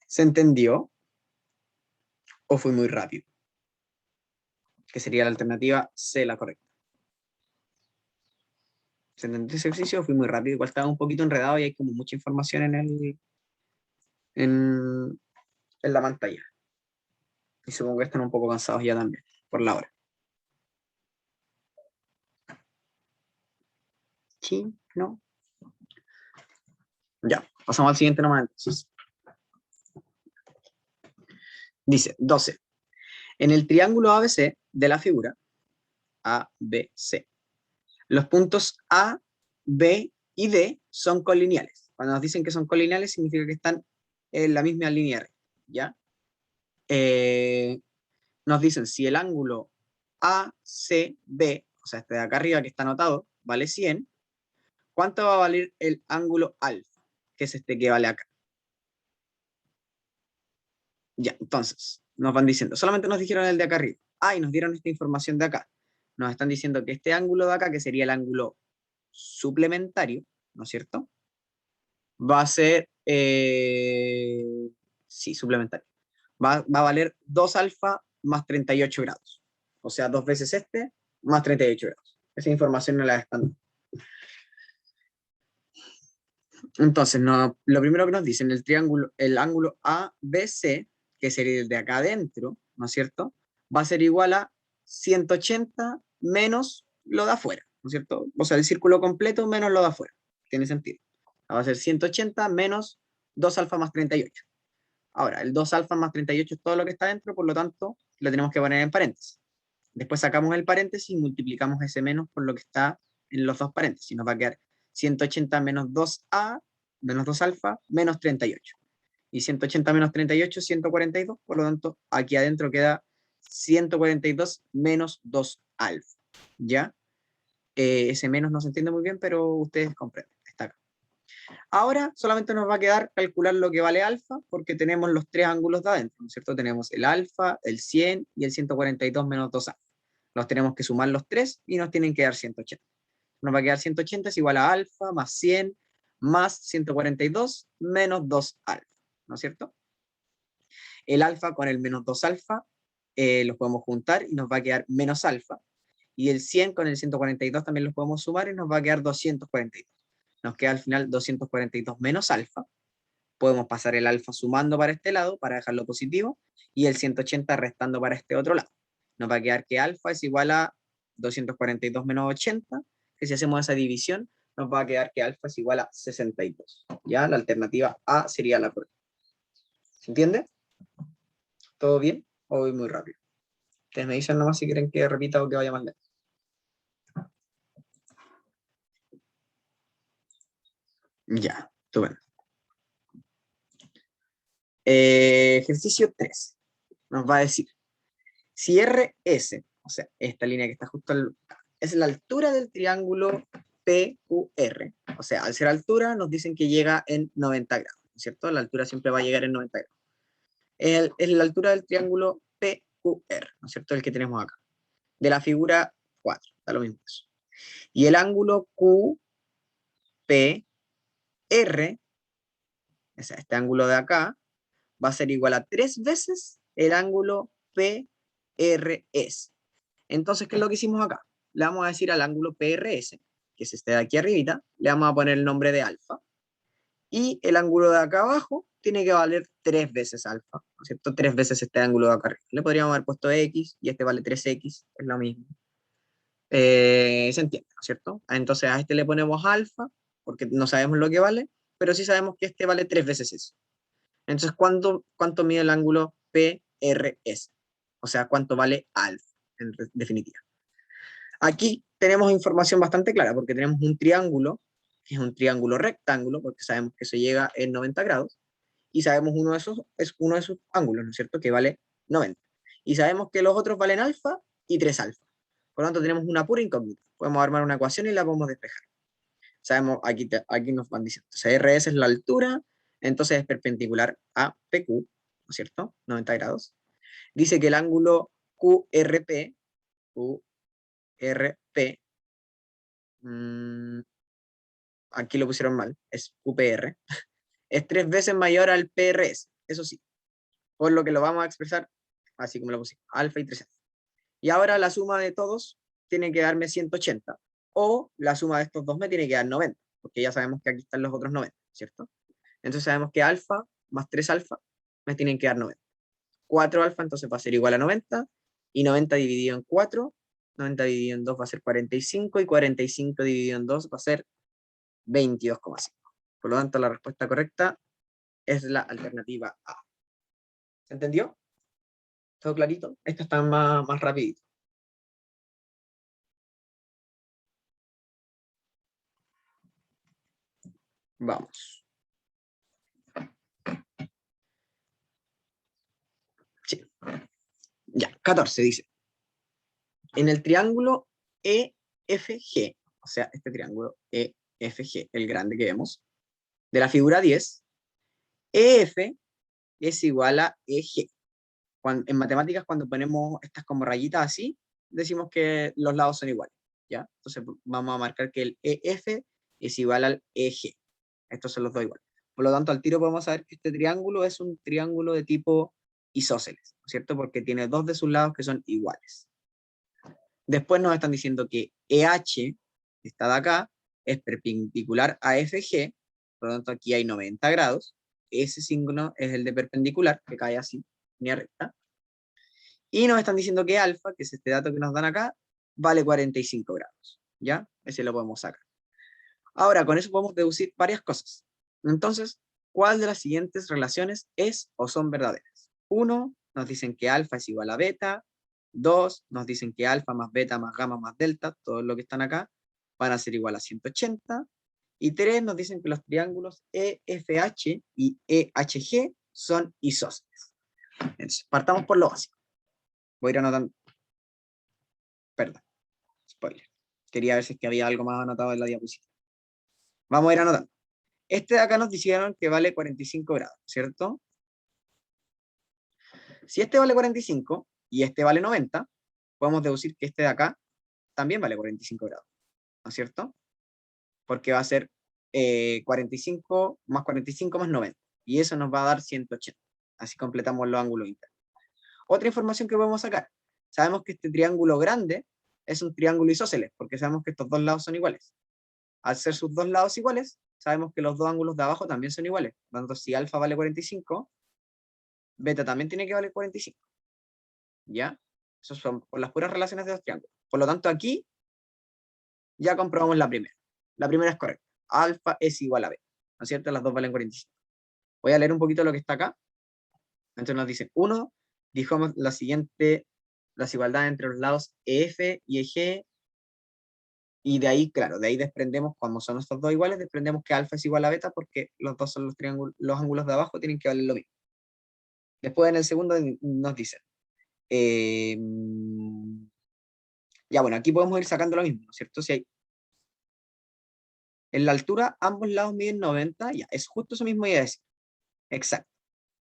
¿Se entendió? ¿O fui muy rápido? Que sería la alternativa C, la correcta. ¿Se entendió ese ejercicio? Fui muy rápido, igual estaba un poquito enredado y hay como mucha información en la pantalla. Y supongo que están un poco cansados ya también, por la hora. ¿Sí? ¿No? Ya, pasamos al siguiente nomás entonces. Dice, 12. En el triángulo ABC de la figura, ABC, los puntos A, B y D son colineales. Cuando nos dicen que son colineales, significa que están en la misma línea recta, ¿ya? Nos dicen si el ángulo ACB, o sea, este de acá arriba que está anotado, vale 100, ¿cuánto va a valer el ángulo alfa? Que es este que vale acá. Ya, entonces, nos van diciendo, solamente nos dijeron el de acá arriba. Y nos dieron esta información de acá. Nos están diciendo que este ángulo de acá, que sería el ángulo suplementario, ¿no es cierto? Va a ser, sí, suplementario. Va a valer 2 alfa más 38 grados. O sea, 2 veces este más 38 grados. Esa información no la están dando. Entonces, lo primero que nos dicen, el ángulo ABC, que sería el de acá adentro, ¿no es cierto? Va a ser igual a 180 menos lo de afuera, ¿no es cierto? O sea, el círculo completo menos lo de afuera. Tiene sentido. Va a ser 180 menos 2 alfa más 38. Ahora, el 2 alfa más 38 es todo lo que está dentro, por lo tanto, lo tenemos que poner en paréntesis. Después sacamos el paréntesis y multiplicamos ese menos por lo que está en los dos paréntesis. Nos va a quedar 180 menos 2a menos 2 alfa menos 38. Y 180 menos 38 es 142, por lo tanto, aquí adentro queda 142 menos 2 alfa. ¿Ya? Ese menos no se entiende muy bien, pero ustedes comprenden. Está acá. Ahora solamente nos va a quedar calcular lo que vale alfa, porque tenemos los tres ángulos de adentro, ¿no es cierto? Tenemos el alfa, el 100 y el 142 menos 2 alfa. Los tenemos que sumar los tres y nos tienen que dar 180. Nos va a quedar 180 es igual a alfa más 100 más 142 menos 2 alfa, ¿no es cierto? El alfa con el menos 2 alfa los podemos juntar y nos va a quedar menos alfa. Y el 100 con el 142 también los podemos sumar y nos va a quedar 242. Nos queda al final 242 menos alfa. Podemos pasar el alfa sumando para este lado para dejarlo positivo y el 180 restando para este otro lado. Nos va a quedar que alfa es igual a 242 menos 80, que si hacemos esa división, nos va a quedar que alfa es igual a 62. ¿Ya? La alternativa A sería la correcta. ¿Se entiende? ¿Todo bien? ¿O voy muy rápido? Ustedes me dicen nomás si quieren que repita o que vaya más lento. Ya, estupendo. Ejercicio 3. Nos va a decir, si RS, o sea, esta línea que está justo es la altura del triángulo PQR. O sea, al ser altura nos dicen que llega en 90 grados, ¿no es cierto? La altura siempre va a llegar en 90 grados. Es la altura del triángulo PQR, ¿no es cierto? El que tenemos acá. De la figura 4, da lo mismo eso. Y el ángulo QPR, o sea, este ángulo de acá, va a ser igual a 3 veces el ángulo PRS. Entonces, ¿qué es lo que hicimos acá? Le vamos a decir al ángulo PRS, que es este de aquí arribita, le vamos a poner el nombre de alfa, y el ángulo de acá abajo tiene que valer 3 veces alfa, ¿no es cierto? 3 veces este ángulo de acá arriba. Le podríamos haber puesto X, y este vale 3X, es lo mismo. Se entiende, ¿no es cierto? Entonces a este le ponemos alfa, porque no sabemos lo que vale, pero sí sabemos que este vale 3 veces eso. Entonces, ¿cuánto mide el ángulo PRS? O sea, ¿cuánto vale alfa, en definitiva? Aquí tenemos información bastante clara, porque tenemos un triángulo, que es un triángulo rectángulo, porque sabemos que se llega en 90 grados, y sabemos uno de esos es uno de sus ángulos, ¿no es cierto?, que vale 90. Y sabemos que los otros valen alfa y 3 alfa. Por lo tanto, tenemos una pura incógnita. Podemos armar una ecuación y la podemos despejar. Sabemos, aquí nos van diciendo, o sea, RS es la altura, entonces es perpendicular a PQ, ¿no es cierto?, 90 grados. Dice que el ángulo QRP, aquí lo pusieron mal, es QPR, es 3 veces mayor al PRS, eso sí, por lo que lo vamos a expresar así como lo pusimos, alfa y 3 alfa. Y ahora la suma de todos tiene que darme 180, o la suma de estos dos me tiene que dar 90, porque ya sabemos que aquí están los otros 90, ¿cierto? Entonces sabemos que alfa más 3 alfa me tienen que dar 90. 4 alfa entonces va a ser igual a 90, y 90 dividido en 4, 90 dividido en 2 va a ser 45, y 45 dividido en 2 va a ser 22,5. Por lo tanto, la respuesta correcta es la alternativa A. ¿Se entendió? ¿Todo clarito? Esta está más rapidito. Vamos. Sí. Ya, 14 dice. En el triángulo EFG, o sea, este triángulo EFG, el grande que vemos, de la figura 10, EF es igual a EG. En matemáticas, cuando ponemos estas como rayitas así, decimos que los lados son iguales, ¿ya? Entonces vamos a marcar que el EF es igual al EG. Estos son los dos iguales. Por lo tanto, al tiro podemos saber que este triángulo es un triángulo de tipo isósceles, ¿no es cierto? Porque tiene dos de sus lados que son iguales. Después nos están diciendo que EH, esta de acá, es perpendicular a FG, por lo tanto aquí hay 90 grados. Ese signo es el de perpendicular, que cae así, línea recta. Y nos están diciendo que alfa, que es este dato que nos dan acá, vale 45 grados. ¿Ya? Ese lo podemos sacar. Ahora, con eso podemos deducir varias cosas. Entonces, ¿cuál de las siguientes relaciones es o son verdaderas? 1, nos dicen que alfa es igual a beta. 2, nos dicen que alfa más beta más gamma más delta, todo lo que están acá, van a ser igual a 180. Y 3, nos dicen que los triángulos EFH y EHG son isósceles. Entonces, partamos por lo básico. Voy a ir anotando. Perdón, spoiler. Quería ver si es que había algo más anotado en la diapositiva. Vamos a ir anotando. Este de acá nos dijeron que vale 45 grados, ¿cierto? Si este vale 45 y este vale 90, podemos deducir que este de acá también vale 45 grados, ¿no es cierto? Porque va a ser 45 más 90, y eso nos va a dar 180. Así completamos los ángulos internos. Otra información que podemos sacar. Sabemos que este triángulo grande es un triángulo isósceles, porque sabemos que estos dos lados son iguales. Al ser sus dos lados iguales, sabemos que los dos ángulos de abajo también son iguales. Por lo tanto, si alfa vale 45, beta también tiene que valer 45. ¿Ya? Esas son por las puras relaciones de los triángulos. Por lo tanto, aquí ya comprobamos la primera. La primera es correcta. Alfa es igual a beta. ¿No es cierto? Las dos valen 45. Voy a leer un poquito lo que está acá. Entonces nos dicen, 1, dijimos la siguiente, las igualdades entre los lados EF y EG, y de ahí, claro, de ahí desprendemos, cuando son estos dos iguales, desprendemos que alfa es igual a beta, porque los dos son los triángulos, los ángulos de abajo tienen que valer lo mismo. Después en el segundo nos dicen, ya bueno, aquí podemos ir sacando lo mismo, ¿no es cierto? Si hay, en la altura ambos lados miden 90, ya, es justo eso mismo que iba a decir. Exacto.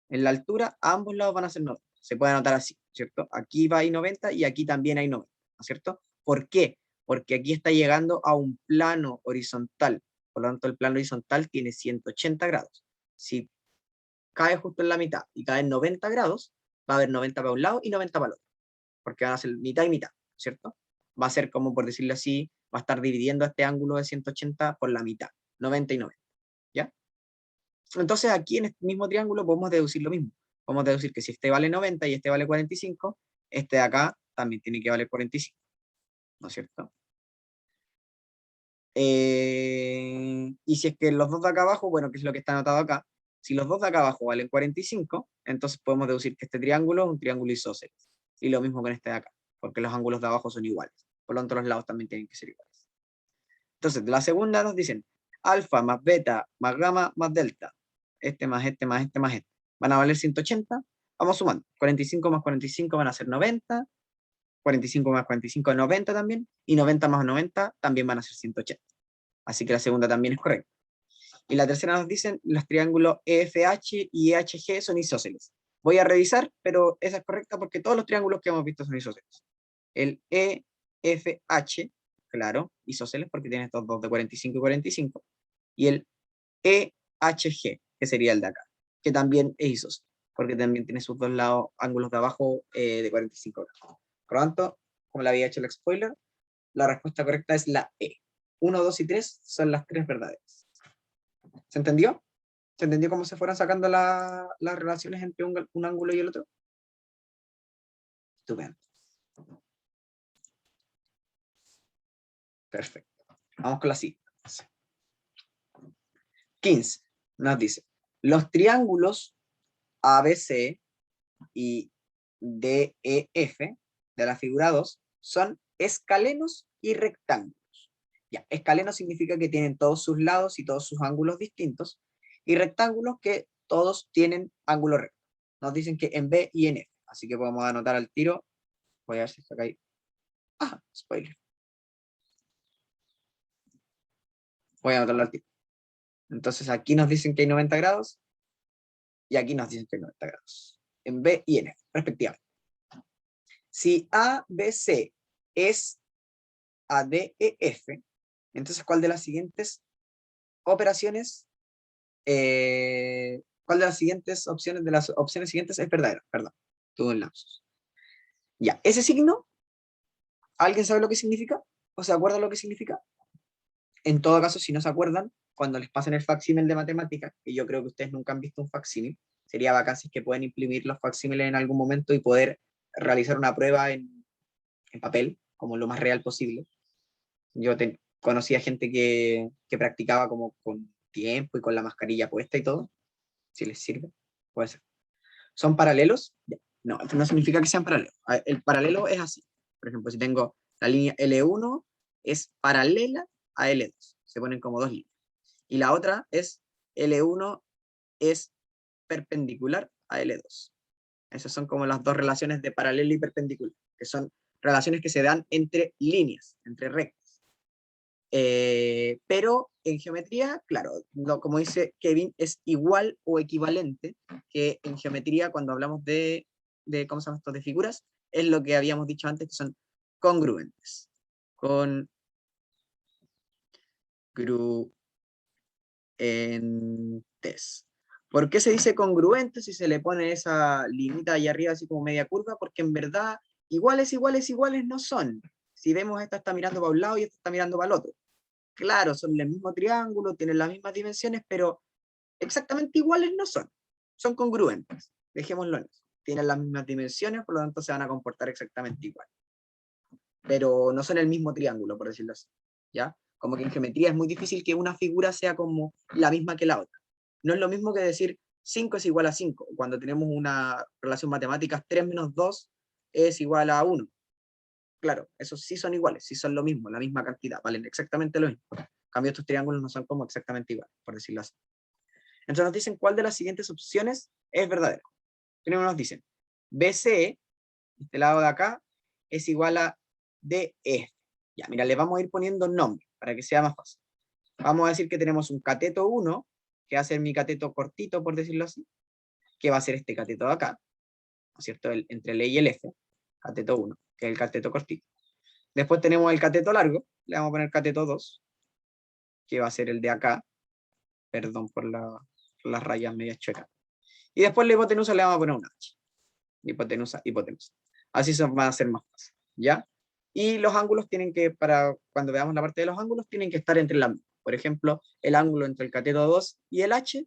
En la altura ambos lados van a ser 90. Se puede anotar así, ¿cierto? Aquí va hay 90 y aquí también hay 90, ¿no es cierto? ¿Por qué? Porque aquí está llegando a un plano horizontal. Por lo tanto, el plano horizontal tiene 180 grados. Si cae justo en la mitad y cae en 90 grados, va a haber 90 para un lado y 90 para el otro. Porque van a ser mitad y mitad, ¿cierto? Va a ser como, por decirlo así, va a estar dividiendo este ángulo de 180 por la mitad, 90 y 90, ¿ya? Entonces aquí en este mismo triángulo podemos deducir lo mismo. Podemos deducir que si este vale 90 y este vale 45, este de acá también tiene que valer 45, ¿no es cierto? Y si es que los dos de acá abajo, bueno, que es lo que está anotado acá, si los dos de acá abajo valen 45, entonces podemos deducir que este triángulo es un triángulo isósceles. Y lo mismo con este de acá, porque los ángulos de abajo son iguales. Por lo tanto, los lados también tienen que ser iguales. Entonces, de la segunda nos dicen alfa más beta más gamma más delta. Este más este más este más este. Van a valer 180. Vamos sumando. 45 más 45 van a ser 90. 45 más 45 es 90 también. Y 90 más 90 también van a ser 180. Así que la segunda también es correcta. Y la tercera nos dicen los triángulos EFH y EHG son isósceles. Voy a revisar, pero esa es correcta porque todos los triángulos que hemos visto son isósceles. El EFH, claro, isósceles porque tiene estos dos de 45 y 45. Y el EHG, que sería el de acá, que también es isósceles, porque también tiene sus dos lados, ángulos de abajo de 45 grados. Por lo tanto, como le había hecho el spoiler, la respuesta correcta es la E. 1, 2 y 3 son las tres verdaderas. ¿Se entendió? ¿Se entendió cómo se fueron sacando las relaciones entre un ángulo y el otro? Estupendo. Perfecto. Vamos con la siguiente. 15. Nos dice, los triángulos ABC y DEF de la figura 2 son escalenos y rectángulos. Ya, escaleno significa que tienen todos sus lados y todos sus ángulos distintos, y rectángulos que todos tienen ángulo recto. Nos dicen que en B y en F, así que podemos anotar al tiro. Voy a ver si está acá. Ah, spoiler. Voy a anotarlo al tiro. Entonces aquí nos dicen que hay 90 grados y aquí nos dicen que hay 90 grados. En B y en F, respectivamente. Si ABC es ADEF, entonces ¿cuál de las siguientes operaciones, cuál de las siguientes opciones, de las opciones siguientes es verdadera? Perdón, tuve un lapsus. Ya, ese signo, ¿alguien sabe lo que significa? ¿O se acuerda lo que significa? En todo caso, si no se acuerdan, cuando les pasen el facsímil de matemáticas, que yo creo que ustedes nunca han visto un facsímil, sería bacán si es que pueden imprimir los facsímiles en algún momento y poder realizar una prueba en papel, como lo más real posible. Yo conocía gente que practicaba como con tiempo y con la mascarilla puesta y todo, si les sirve, puede ser. ¿Son paralelos? No, esto no significa que sean paralelos. El paralelo es así. Por ejemplo, si tengo la línea L1 es paralela a L2, se ponen como dos líneas. Y la otra es L1 es perpendicular a L2. Esas son como las dos relaciones de paralelo y perpendicular, que son relaciones que se dan entre líneas, entre rectas. Pero en geometría, claro, como dice Kevin, es igual o equivalente, que en geometría cuando hablamos ¿cómo se llama esto? De figuras, es lo que habíamos dicho antes, que son congruentes. Congruentes. ¿Por qué se dice congruente si se le pone esa linita ahí arriba así como media curva? Porque en verdad iguales, iguales, iguales no son. Si vemos, esta está mirando para un lado y esta está mirando para el otro. Claro, son el mismo triángulo, tienen las mismas dimensiones, pero exactamente iguales no son. Son congruentes, dejémoslo en eso. Tienen las mismas dimensiones, por lo tanto se van a comportar exactamente igual. Pero no son el mismo triángulo, por decirlo así. ¿Ya? Como que en geometría es muy difícil que una figura sea como la misma que la otra. No es lo mismo que decir 5 es igual a 5. Cuando tenemos una relación matemática, 3 menos 2 es igual a 1. Claro, esos sí son iguales, sí son lo mismo, la misma cantidad, valen exactamente lo mismo. En cambio, estos triángulos no son como exactamente iguales, por decirlo así. Entonces nos dicen cuál de las siguientes opciones es verdadero. Primero nos dicen, BCE, este lado de acá, es igual a DF. Ya, mira, le vamos a ir poniendo nombre para que sea más fácil. Vamos a decir que tenemos un cateto 1, que va a ser mi cateto cortito, por decirlo así, que va a ser este cateto de acá, ¿no es cierto? Entre el E y el F, cateto 1, que es el cateto cortito. Después tenemos el cateto largo, le vamos a poner cateto 2, que va a ser el de acá, perdón por las rayas medias chuecas. Y después la hipotenusa le vamos a poner una H. Hipotenusa, hipotenusa. Así se va a hacer más fácil, ¿ya? Y los ángulos tienen que, para cuando veamos la parte de los ángulos, tienen que estar entre las mismas. Por ejemplo, el ángulo entre el cateto 2 y el H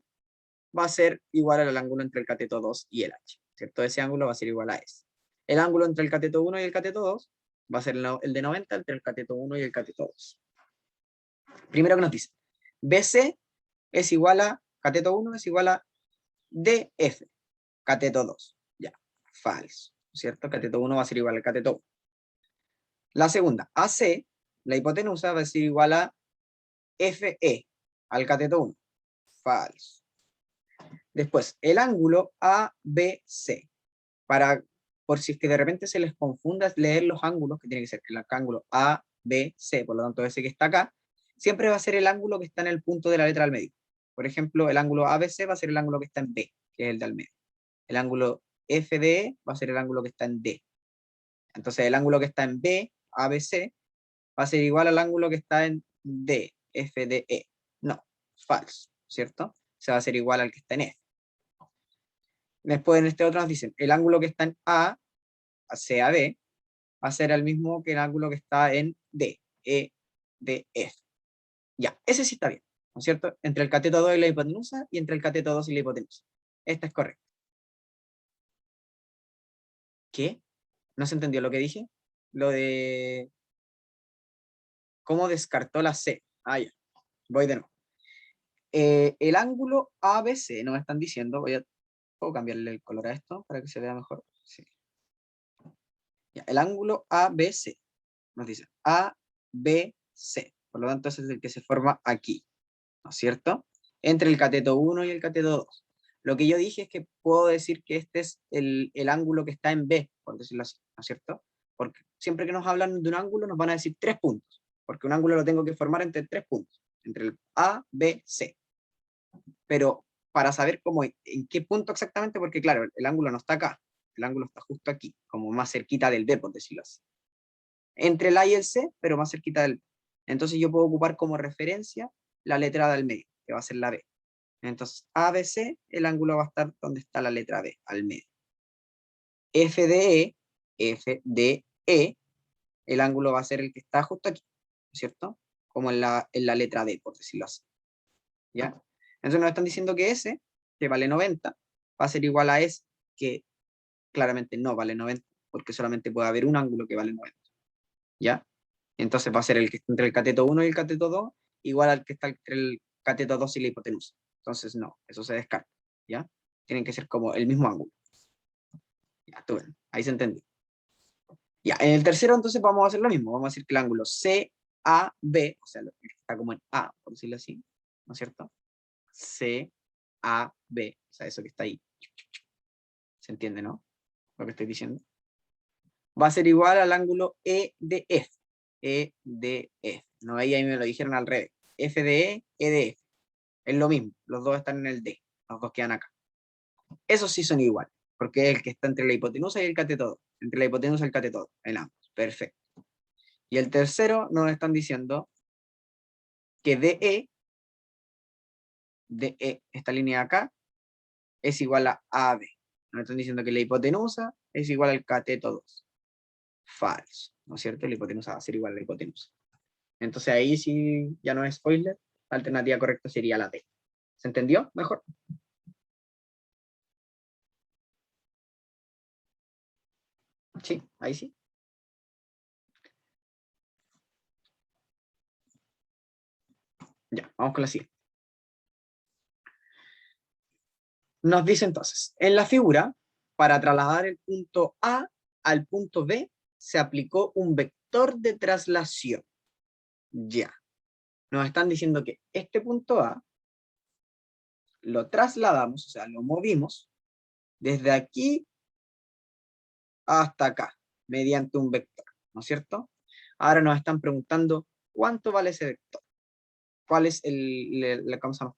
va a ser igual al ángulo entre el cateto 2 y el H, ¿cierto? Ese ángulo va a ser igual a S. El ángulo entre el cateto 1 y el cateto 2 va a ser el de 90 entre el cateto 1 y el cateto 2. Primero que nos dice, BC es igual a, cateto 1 es igual a DF, cateto 2. Ya, falso, ¿cierto? Cateto 1 va a ser igual al cateto 1. La segunda, AC, la hipotenusa va a ser igual a FE, al cateto 1. Falso. Después, el ángulo ABC. Por si es que de repente se les confunda leer los ángulos, que tiene que ser el ángulo ABC, por lo tanto ese que está acá, siempre va a ser el ángulo que está en el punto de la letra al medio. Por ejemplo, el ángulo ABC va a ser el ángulo que está en B, que es el de al medio. El ángulo FDE va a ser el ángulo que está en D. Entonces el ángulo que está en B, ABC, va a ser igual al ángulo que está en D, FDE. No, falso, ¿cierto? Se va a ser igual al que está en F. Después en este otro nos dicen, el ángulo que está en A, CAB, va a ser el mismo que el ángulo que está en D, EDF. Ya, ese sí está bien, ¿no es cierto? Entre el cateto 2 y la hipotenusa, y entre el cateto 2 y la hipotenusa. Esta es correcta. ¿Qué? ¿No se entendió lo que dije? Lo de cómo descartó la C. Ah, ya. Voy de nuevo. El ángulo ABC, nos están diciendo, ¿puedo cambiarle el color a esto para que se vea mejor? Sí. Ya, el ángulo ABC, nos dice ABC, por lo tanto ese es el que se forma aquí, ¿no es cierto? Entre el cateto 1 y el cateto 2. Lo que yo dije es que puedo decir que este es el ángulo que está en B, por decirlo así, ¿no es cierto? Porque siempre que nos hablan de un ángulo nos van a decir 3 puntos, porque un ángulo lo tengo que formar entre 3 puntos, entre el A, B, C. Pero para saber cómo, en qué punto exactamente, porque claro, el ángulo no está acá, el ángulo está justo aquí, como más cerquita del B, por decirlo así. Entre el A y el C, pero más cerquita del B. Entonces yo puedo ocupar como referencia la letra del medio, que va a ser la B. Entonces, ABC, el ángulo va a estar donde está la letra B, al medio. FDE, FDE, el ángulo va a ser el que está justo aquí, ¿cierto? Como en la letra D, por decirlo así. ¿Ya? Entonces nos están diciendo que S, que vale 90, va a ser igual a S, que claramente no vale 90, porque solamente puede haber un ángulo que vale 90. ¿Ya? Entonces va a ser el que está entre el cateto 1 y el cateto 2, igual al que está entre el cateto 2 y la hipotenusa. Entonces no, eso se descarta. ¿Ya? Tienen que ser como el mismo ángulo. Ya, tú ven, ahí se entendió. Ya, en el tercero entonces vamos a hacer lo mismo. Vamos a decir que el ángulo CAB, o sea, lo que está como en A, por decirlo así, ¿no es cierto? CAB, o sea, eso que está ahí. ¿Se entiende, no? Lo que estoy diciendo. Va a ser igual al ángulo EDF. EDF. No, ahí me lo dijeron al revés. FDE, EDF. Es lo mismo. Los dos están en el D. Los dos quedan acá. Esos sí son iguales, porque es el que está entre la hipotenusa y el cateto 2. Entre la hipotenusa y el cateto 2. En ambos. Perfecto. Y el tercero nos están diciendo que DE, esta línea de acá, es igual a AB. Nos están diciendo que la hipotenusa es igual al cateto 2. Falso, ¿no es cierto? La hipotenusa va a ser igual a la hipotenusa. Entonces ahí sí ya no es spoiler, la alternativa correcta sería la D. ¿Se entendió mejor? Sí, ahí sí. Ya, vamos con la siguiente. Nos dice entonces, en la figura, para trasladar el punto A al punto B, se aplicó un vector de traslación. Ya. Nos están diciendo que este punto A lo trasladamos, o sea, lo movimos desde aquí hasta acá, mediante un vector, ¿no es cierto? Ahora nos están preguntando, ¿cuánto vale ese vector? ¿Cuál es ¿cómo se llama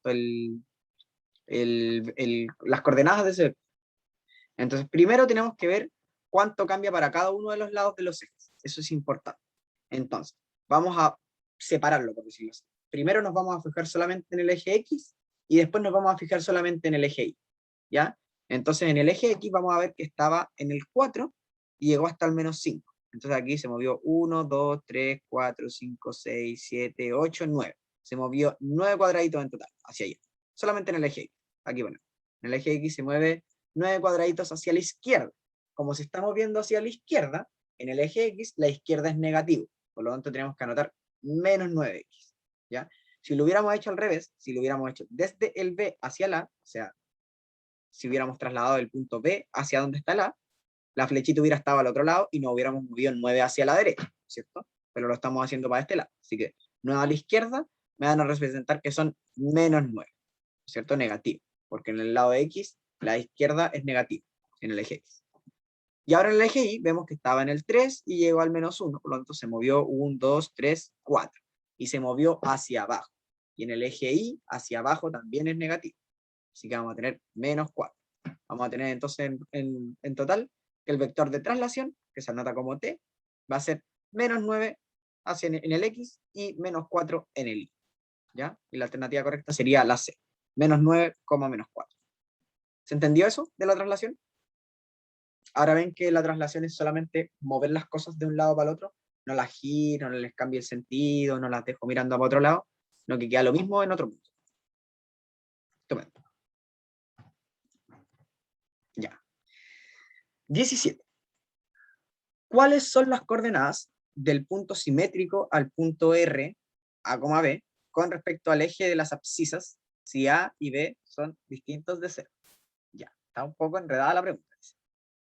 esto? Las coordenadas de ese vector? Entonces, primero tenemos que ver cuánto cambia para cada uno de los lados de los ejes. Eso es importante. Entonces, vamos a separarlo, por decirlo así. Primero nos vamos a fijar solamente en el eje X y después nos vamos a fijar solamente en el eje Y. ¿Ya? Entonces, en el eje X vamos a ver que estaba en el 4 y llegó hasta el menos 5. Entonces aquí se movió 1, 2, 3, 4, 5, 6, 7, 8, 9. Se movió 9 cuadraditos en total, hacia allá. Solamente en el eje X. Aquí, bueno, en el eje X se mueve 9 cuadraditos hacia la izquierda. Como se está moviendo hacia la izquierda, en el eje X, la izquierda es negativo. Por lo tanto, tenemos que anotar menos 9x. ¿Ya? Si lo hubiéramos hecho al revés, si lo hubiéramos hecho desde el B hacia el A, o sea, si hubiéramos trasladado el punto B hacia donde está el A, la flechita hubiera estado al otro lado y nos hubiéramos movido el 9 hacia la derecha, ¿cierto? Pero lo estamos haciendo para este lado. Así que 9 a la izquierda me van a representar que son menos 9, ¿cierto? Negativo. Porque en el lado de X, la izquierda es negativa, en el eje X. Y ahora en el eje Y vemos que estaba en el 3 y llegó al menos 1, por lo tanto se movió 1, 2, 3, 4. Y se movió hacia abajo. Y en el eje Y, hacia abajo también es negativo. Así que vamos a tener menos 4. Vamos a tener entonces en total que el vector de traslación, que se anota como T, va a ser menos 9 en el X y menos 4 en el Y. ¿Ya? Y la alternativa correcta sería la C. Menos 9, menos 4. ¿Se entendió eso de la traslación? Ahora ven que la traslación es solamente mover las cosas de un lado para el otro, no las giro, no les cambio el sentido, no las dejo mirando para otro lado, no, que queda lo mismo en otro punto. Estupendo. Ya. 17. ¿Cuáles son las coordenadas del punto simétrico al punto R, A, B, con respecto al eje de las abscisas, si A y B son distintos de 0? Ya, está un poco enredada la pregunta.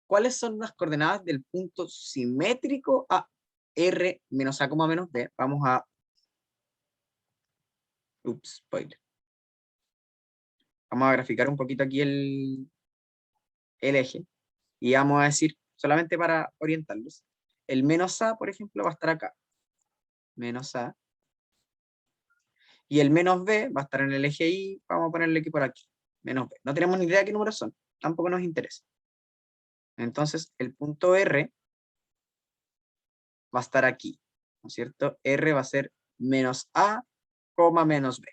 ¿Cuáles son las coordenadas del punto simétrico a R menos A, menos B? Vamos a... Ups, spoiler. Vamos a graficar un poquito aquí el eje y vamos a decir, solamente para orientarlos, el menos A, por ejemplo, va a estar acá. Menos A. Y el menos B va a estar en el eje Y, vamos a ponerle aquí por aquí. Menos B. No tenemos ni idea de qué números son, tampoco nos interesa. Entonces, el punto R va a estar aquí, ¿no es cierto? R va a ser menos A, menos B.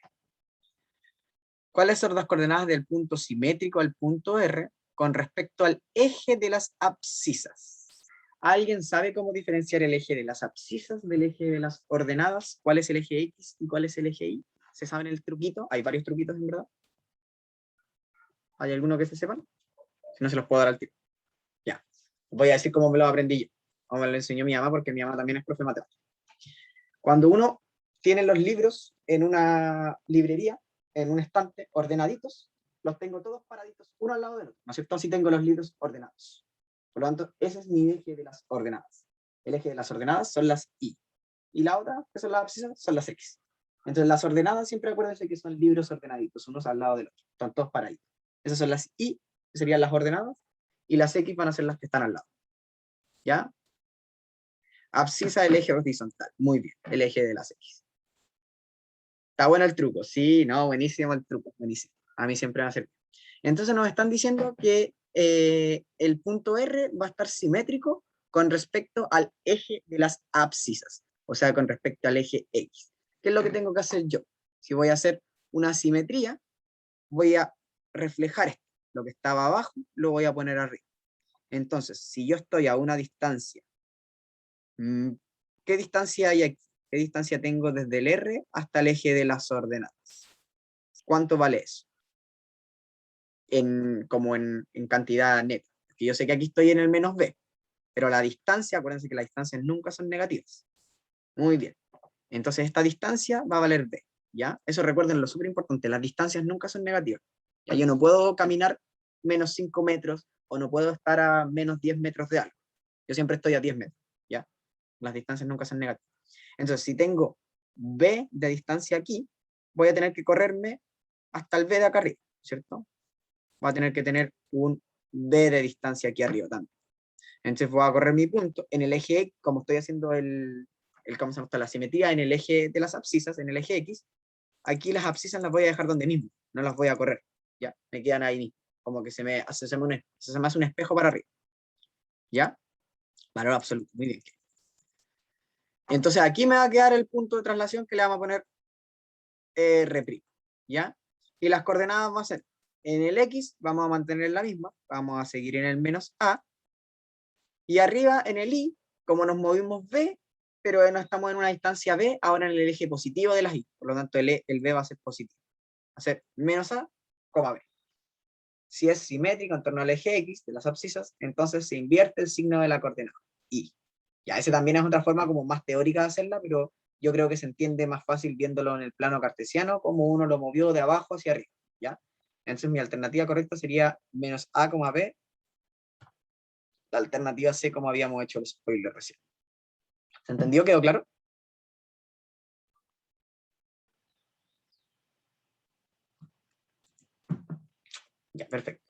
¿Cuáles son las coordenadas del punto simétrico al punto R con respecto al eje de las abscisas? ¿Alguien sabe cómo diferenciar el eje de las abscisas del eje de las ordenadas? ¿Cuál es el eje X y cuál es el eje Y? ¿Se saben el truquito? Hay varios truquitos en verdad. ¿Hay alguno que se sepan? Si no, se los puedo dar al tiro. Ya. Voy a decir cómo me lo aprendí yo. Cómo me lo enseñó mi mamá, porque mi mamá también es profe de matemáticas. Cuando uno tiene los libros en una librería, en un estante, ordenaditos, los tengo todos paraditos, uno al lado del otro, ¿no es cierto? Así tengo los libros ordenados. Por lo tanto, ese es mi eje de las ordenadas. El eje de las ordenadas son las Y. Y la otra, que son las abscisas, son las X. Entonces, las ordenadas, siempre acuérdense que son libros ordenaditos, unos al lado del otro. Están todos paraditos. Esas son las Y, que serían las ordenadas, y las X van a ser las que están al lado. ¿Ya? Abscisa del eje horizontal. Muy bien, el eje de las X. Está bueno el truco, sí, no, buenísimo el truco, buenísimo. A mí siempre me va a servir. Entonces nos están diciendo que el punto R va a estar simétrico con respecto al eje de las abscisas, o sea, con respecto al eje X. ¿Qué es lo que tengo que hacer yo? Si voy a hacer una simetría, voy a reflejar esto. Lo que estaba abajo lo voy a poner arriba. Entonces, si yo estoy a una distancia, ¿qué distancia hay aquí? ¿Qué distancia tengo desde el R hasta el eje de las ordenadas? ¿Cuánto vale eso? Como en cantidad neta. Porque yo sé que aquí estoy en el menos B, pero la distancia, acuérdense que las distancias nunca son negativas. Muy bien. Entonces esta distancia va a valer B, ¿ya? Eso recuerden, lo súper importante, las distancias nunca son negativas. Ya yo no puedo caminar menos 5 metros, o no puedo estar a menos 10 metros de algo. Yo siempre estoy a 10 metros, ¿ya? Las distancias nunca son negativas. Entonces, si tengo B de distancia aquí, voy a tener que correrme hasta el B de acá arriba, ¿cierto? Voy a tener que tener un B de distancia aquí arriba también. Entonces voy a correr mi punto en el eje X, como estoy haciendo ¿cómo se llama? La simetría en el eje de las abscisas, en el eje X. Aquí las abscisas las voy a dejar donde mismo, no las voy a correr, ya, me quedan ahí mismo, como que se me hace un espejo para arriba, ¿ya? Valor absoluto, muy bien. Entonces aquí me va a quedar el punto de traslación que le vamos a poner R', ¿ya? Y las coordenadas van a ser, en el X vamos a mantener la misma, vamos a seguir en el menos A, y arriba en el Y, como nos movimos B, pero no estamos en una distancia B, ahora en el eje positivo de las Y, por lo tanto el B va a ser positivo, va a ser menos A, B. Si es simétrico en torno al eje X de las abscisas, entonces se invierte el signo de la coordenada, Y. Ya, esa también es otra forma como más teórica de hacerla, pero yo creo que se entiende más fácil viéndolo en el plano cartesiano, como uno lo movió de abajo hacia arriba, ¿ya? Entonces mi alternativa correcta sería menos A, B, la alternativa C, como habíamos hecho el spoiler recién. ¿Se entendió? ¿Quedó claro? Ya, perfecto.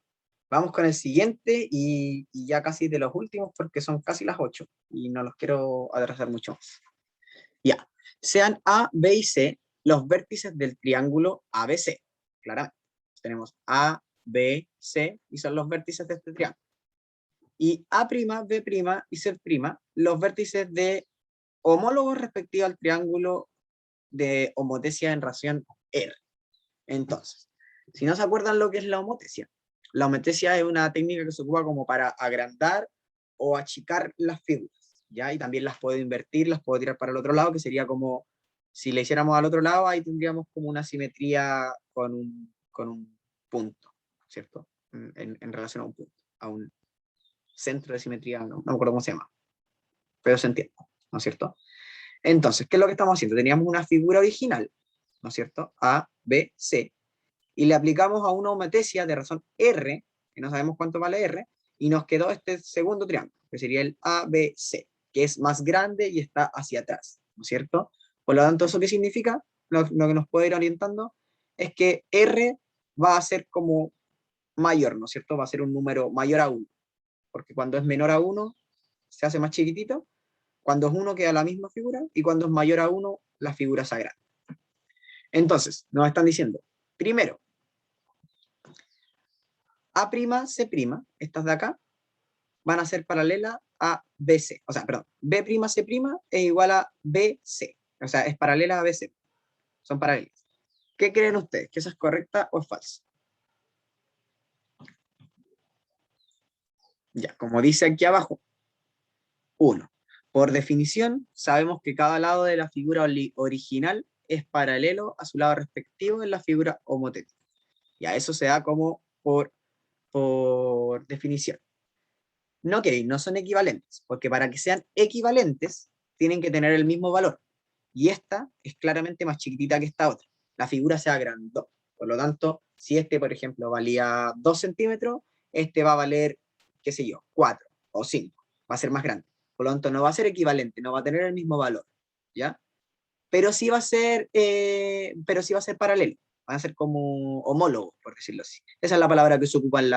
Vamos con el siguiente y ya casi de los últimos porque son casi las 8 y no los quiero atrasar mucho más. Ya, sean A, B y C los vértices del triángulo ABC. Claramente, tenemos A, B, C y son los vértices de este triángulo. Y A', B' y C' los vértices de homólogos respectivos al triángulo de homotesia en ración R. Entonces, si no se acuerdan lo que es la homotesia es una técnica que se ocupa como para agrandar o achicar las figuras, ¿ya? Y también las puedo invertir, las puedo tirar para el otro lado, que sería como, si le hiciéramos al otro lado, ahí tendríamos como una simetría con un punto, ¿cierto? En relación a un punto, a un centro de simetría, no me acuerdo cómo se llama, pero se entiende, ¿no es cierto? Entonces, ¿qué es lo que estamos haciendo? Teníamos una figura original, ¿no es cierto? A, B, C, y le aplicamos a una homotesia de razón R, que no sabemos cuánto vale R, y nos quedó este segundo triángulo, que sería el ABC, que es más grande y está hacia atrás, ¿no es cierto? Por lo tanto, ¿eso qué significa? Lo que nos puede ir orientando es que R va a ser como mayor, ¿no es cierto? Va a ser un número mayor a 1, porque cuando es menor a 1 se hace más chiquitito, cuando es 1 queda la misma figura, y cuando es mayor a 1 la figura se agranda. Entonces, nos están diciendo, primero, A', C', estas de acá, van a ser paralelas a BC. O sea, perdón, B', C' es igual a BC. O sea, es paralela a BC. Son paralelas. ¿Qué creen ustedes? ¿Que eso es correcta o es falsa? Ya, como dice aquí abajo, 1. Por definición, sabemos que cada lado de la figura original es paralelo a su lado respectivo en la figura homotética. Ya, eso se da como por definición. No, que no son equivalentes, porque para que sean equivalentes tienen que tener el mismo valor. Y esta es claramente más chiquitita que esta otra. La figura se agrandó. Por lo tanto, si este, por ejemplo, valía 2 centímetros, este va a valer, qué sé yo, 4 o 5. Va a ser más grande. Por lo tanto, no va a ser equivalente, no va a tener el mismo valor. ¿Ya? Pero sí va a ser paralelo. Van a ser como homólogos, por decirlo así. Esa es la palabra que se ocupa en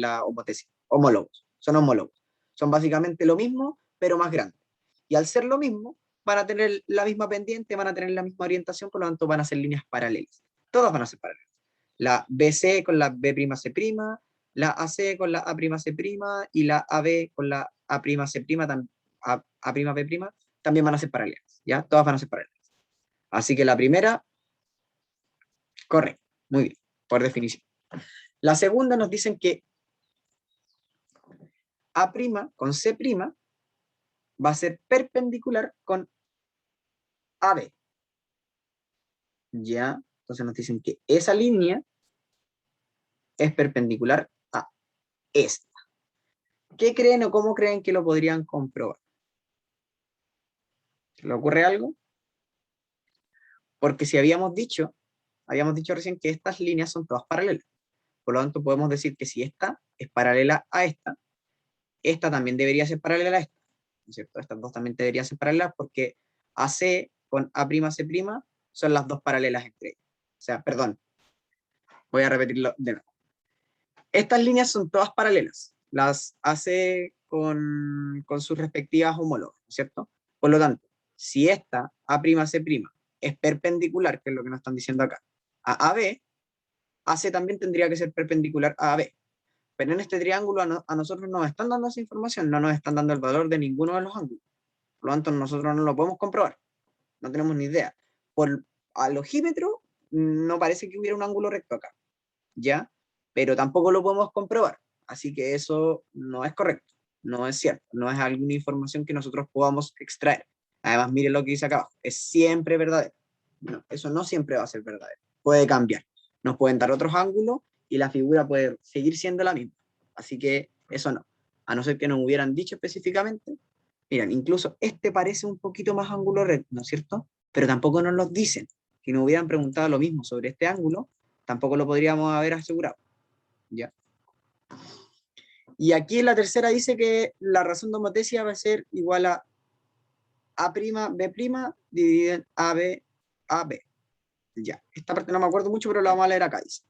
la homotesia. Homólogos. Son homólogos. Son básicamente lo mismo, pero más grande. Y al ser lo mismo, van a tener la misma pendiente, van a tener la misma orientación, por lo tanto van a ser líneas paralelas. Todas van a ser paralelas. La BC con la B'C', la AC con la A'C', y la AB con la A'C', A'B', también van a ser paralelas. ¿Ya? Todas van a ser paralelas. Así que la primera, correcto, muy bien, por definición. La segunda nos dicen que A' con C' va a ser perpendicular con AB. ¿Ya? Entonces nos dicen que esa línea es perpendicular a esta. ¿Qué creen o cómo creen que lo podrían comprobar? ¿Se le ocurre algo? Porque si habíamos dicho recién que estas líneas son todas paralelas. Por lo tanto, podemos decir que si esta es paralela a esta también debería ser paralela a esta, ¿no es cierto? Estas dos también deberían ser paralelas porque AC con A'C' son las dos paralelas entre ellas. O sea, perdón, voy a repetirlo de nuevo. Estas líneas son todas paralelas, las AC con sus respectivas homólogas, ¿no es cierto? Por lo tanto, si esta A'C' es perpendicular, que es lo que nos están diciendo acá, a AB, AC también tendría que ser perpendicular a AB. Pero en este triángulo a nosotros nos están dando esa información, no nos están dando el valor de ninguno de los ángulos. Por lo tanto, nosotros no lo podemos comprobar, no tenemos ni idea. Al ojímetro no parece que hubiera un ángulo recto acá, ¿ya? Pero tampoco lo podemos comprobar, así que eso no es correcto, no es cierto, no es alguna información que nosotros podamos extraer. Además, mire lo que dice acá abajo, es siempre verdadero. No, eso no siempre va a ser verdadero, puede cambiar. Nos pueden dar otros ángulos y la figura puede seguir siendo la misma. Así que eso no. A no ser que nos hubieran dicho específicamente, miren, incluso este parece un poquito más ángulo recto, ¿no es cierto? Pero tampoco nos lo dicen. Si nos hubieran preguntado lo mismo sobre este ángulo, tampoco lo podríamos haber asegurado. ¿Ya? Y aquí en la tercera dice que la razón de homotesia va a ser igual a A'B' dividido en AB. Ya, esta parte no me acuerdo mucho, pero la vamos a leer acá. Dice.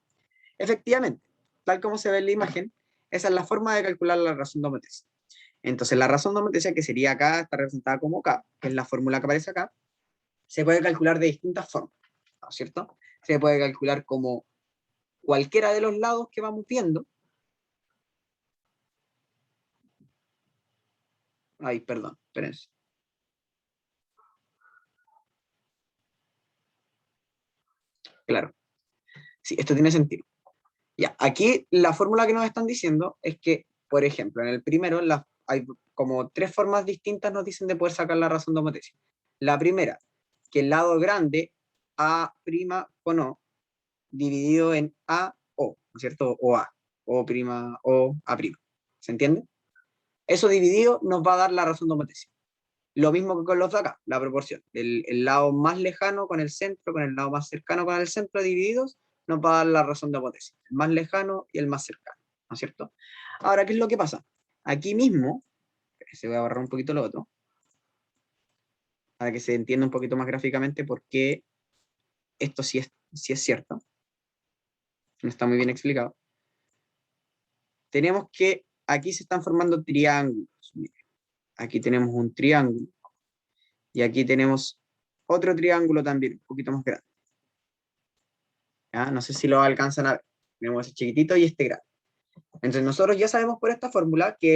Efectivamente, tal como se ve en la imagen, esa es la forma de calcular la razón de homotesia. Entonces, la razón de homotesia, que sería acá, está representada como K, que es la fórmula que aparece acá, se puede calcular de distintas formas, ¿no es cierto? Se puede calcular como cualquiera de los lados que vamos viendo. Ay, perdón, espérense. Claro, sí, esto tiene sentido. Ya, aquí la fórmula que nos están diciendo es que, por ejemplo, en el primero hay como tres formas distintas nos dicen de poder sacar la razón de homotesia. La primera, que el lado grande A' con O dividido en A, O, ¿no es cierto? O A, O prima, O A prima. ¿Se entiende? Eso dividido nos va a dar la razón de homotesia. Lo mismo que con los de acá, la proporción. El lado más lejano con el centro, con el lado más cercano con el centro divididos, nos va a dar la razón de homotesia. El más lejano y el más cercano, ¿no es cierto? Ahora, ¿qué es lo que pasa? Aquí mismo, se voy a borrar un poquito lo otro, para que se entienda un poquito más gráficamente por qué esto sí es cierto. No está muy bien explicado. Tenemos que, aquí se están formando triángulos. Miren, aquí tenemos un triángulo. Y aquí tenemos otro triángulo también, un poquito más grande. ¿Ya? No sé si lo alcanzan a ver. Tenemos ese chiquitito y este grande. Entonces nosotros ya sabemos por esta fórmula que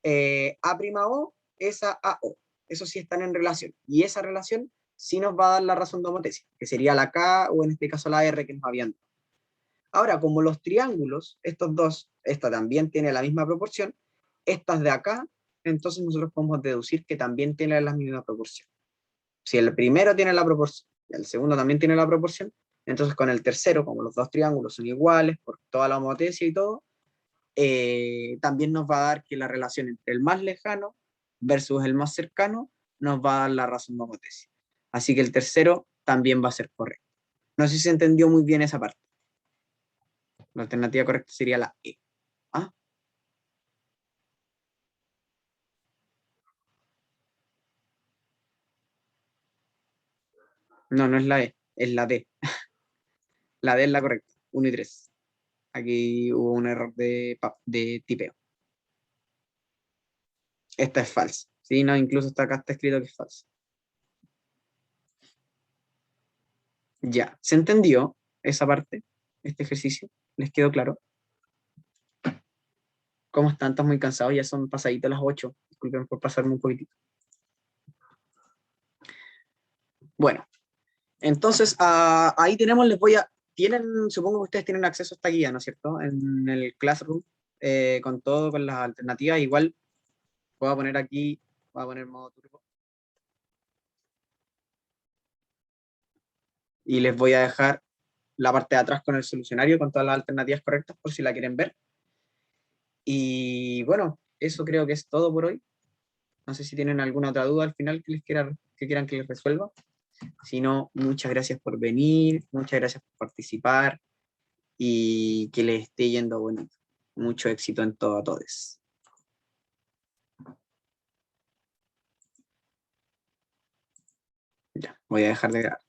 el A'O es a AO. Eso sí están en relación. Y esa relación sí nos va a dar la razón de homotesia, que sería la K o en este caso la R que nos habían dado. Ahora, como los triángulos, estos dos, esta también tiene la misma proporción, estas de acá, entonces nosotros podemos deducir que también tienen la misma proporción. Si el primero tiene la proporción y el segundo también tiene la proporción, entonces con el tercero, como los dos triángulos son iguales por toda la homotesia y todo, también nos va a dar que la relación entre el más lejano versus el más cercano nos va a dar la razón de homotesia. Así que el tercero también va a ser correcto. No sé si se entendió muy bien esa parte. La alternativa correcta sería la E. ¿Ah? No, no es la E, es la D. La D es la correcta, 1 y 3. Aquí hubo un error de tipeo. Esta es falsa. Sí, no, incluso acá está escrito que es falsa. Ya, ¿se entendió esa parte? Este ejercicio, ¿les quedó claro? ¿Cómo están? ¿Están muy cansados? Ya son pasaditas las 8. Disculpen por pasarme un poquitito. Bueno, entonces ahí tenemos, supongo que ustedes tienen acceso a esta guía, ¿no es cierto? En el Classroom, con todo, con las alternativas. Igual voy a poner aquí, voy a poner modo turbo. Y les voy a dejar la parte de atrás con el solucionario, con todas las alternativas correctas, por si la quieren ver. Y bueno, eso creo que es todo por hoy. No sé si tienen alguna otra duda al final que quieran que les resuelva. Si no, muchas gracias por venir, muchas gracias por participar y que les esté yendo bonito. Mucho éxito en todo a todos. Ya, voy a dejar de grabar.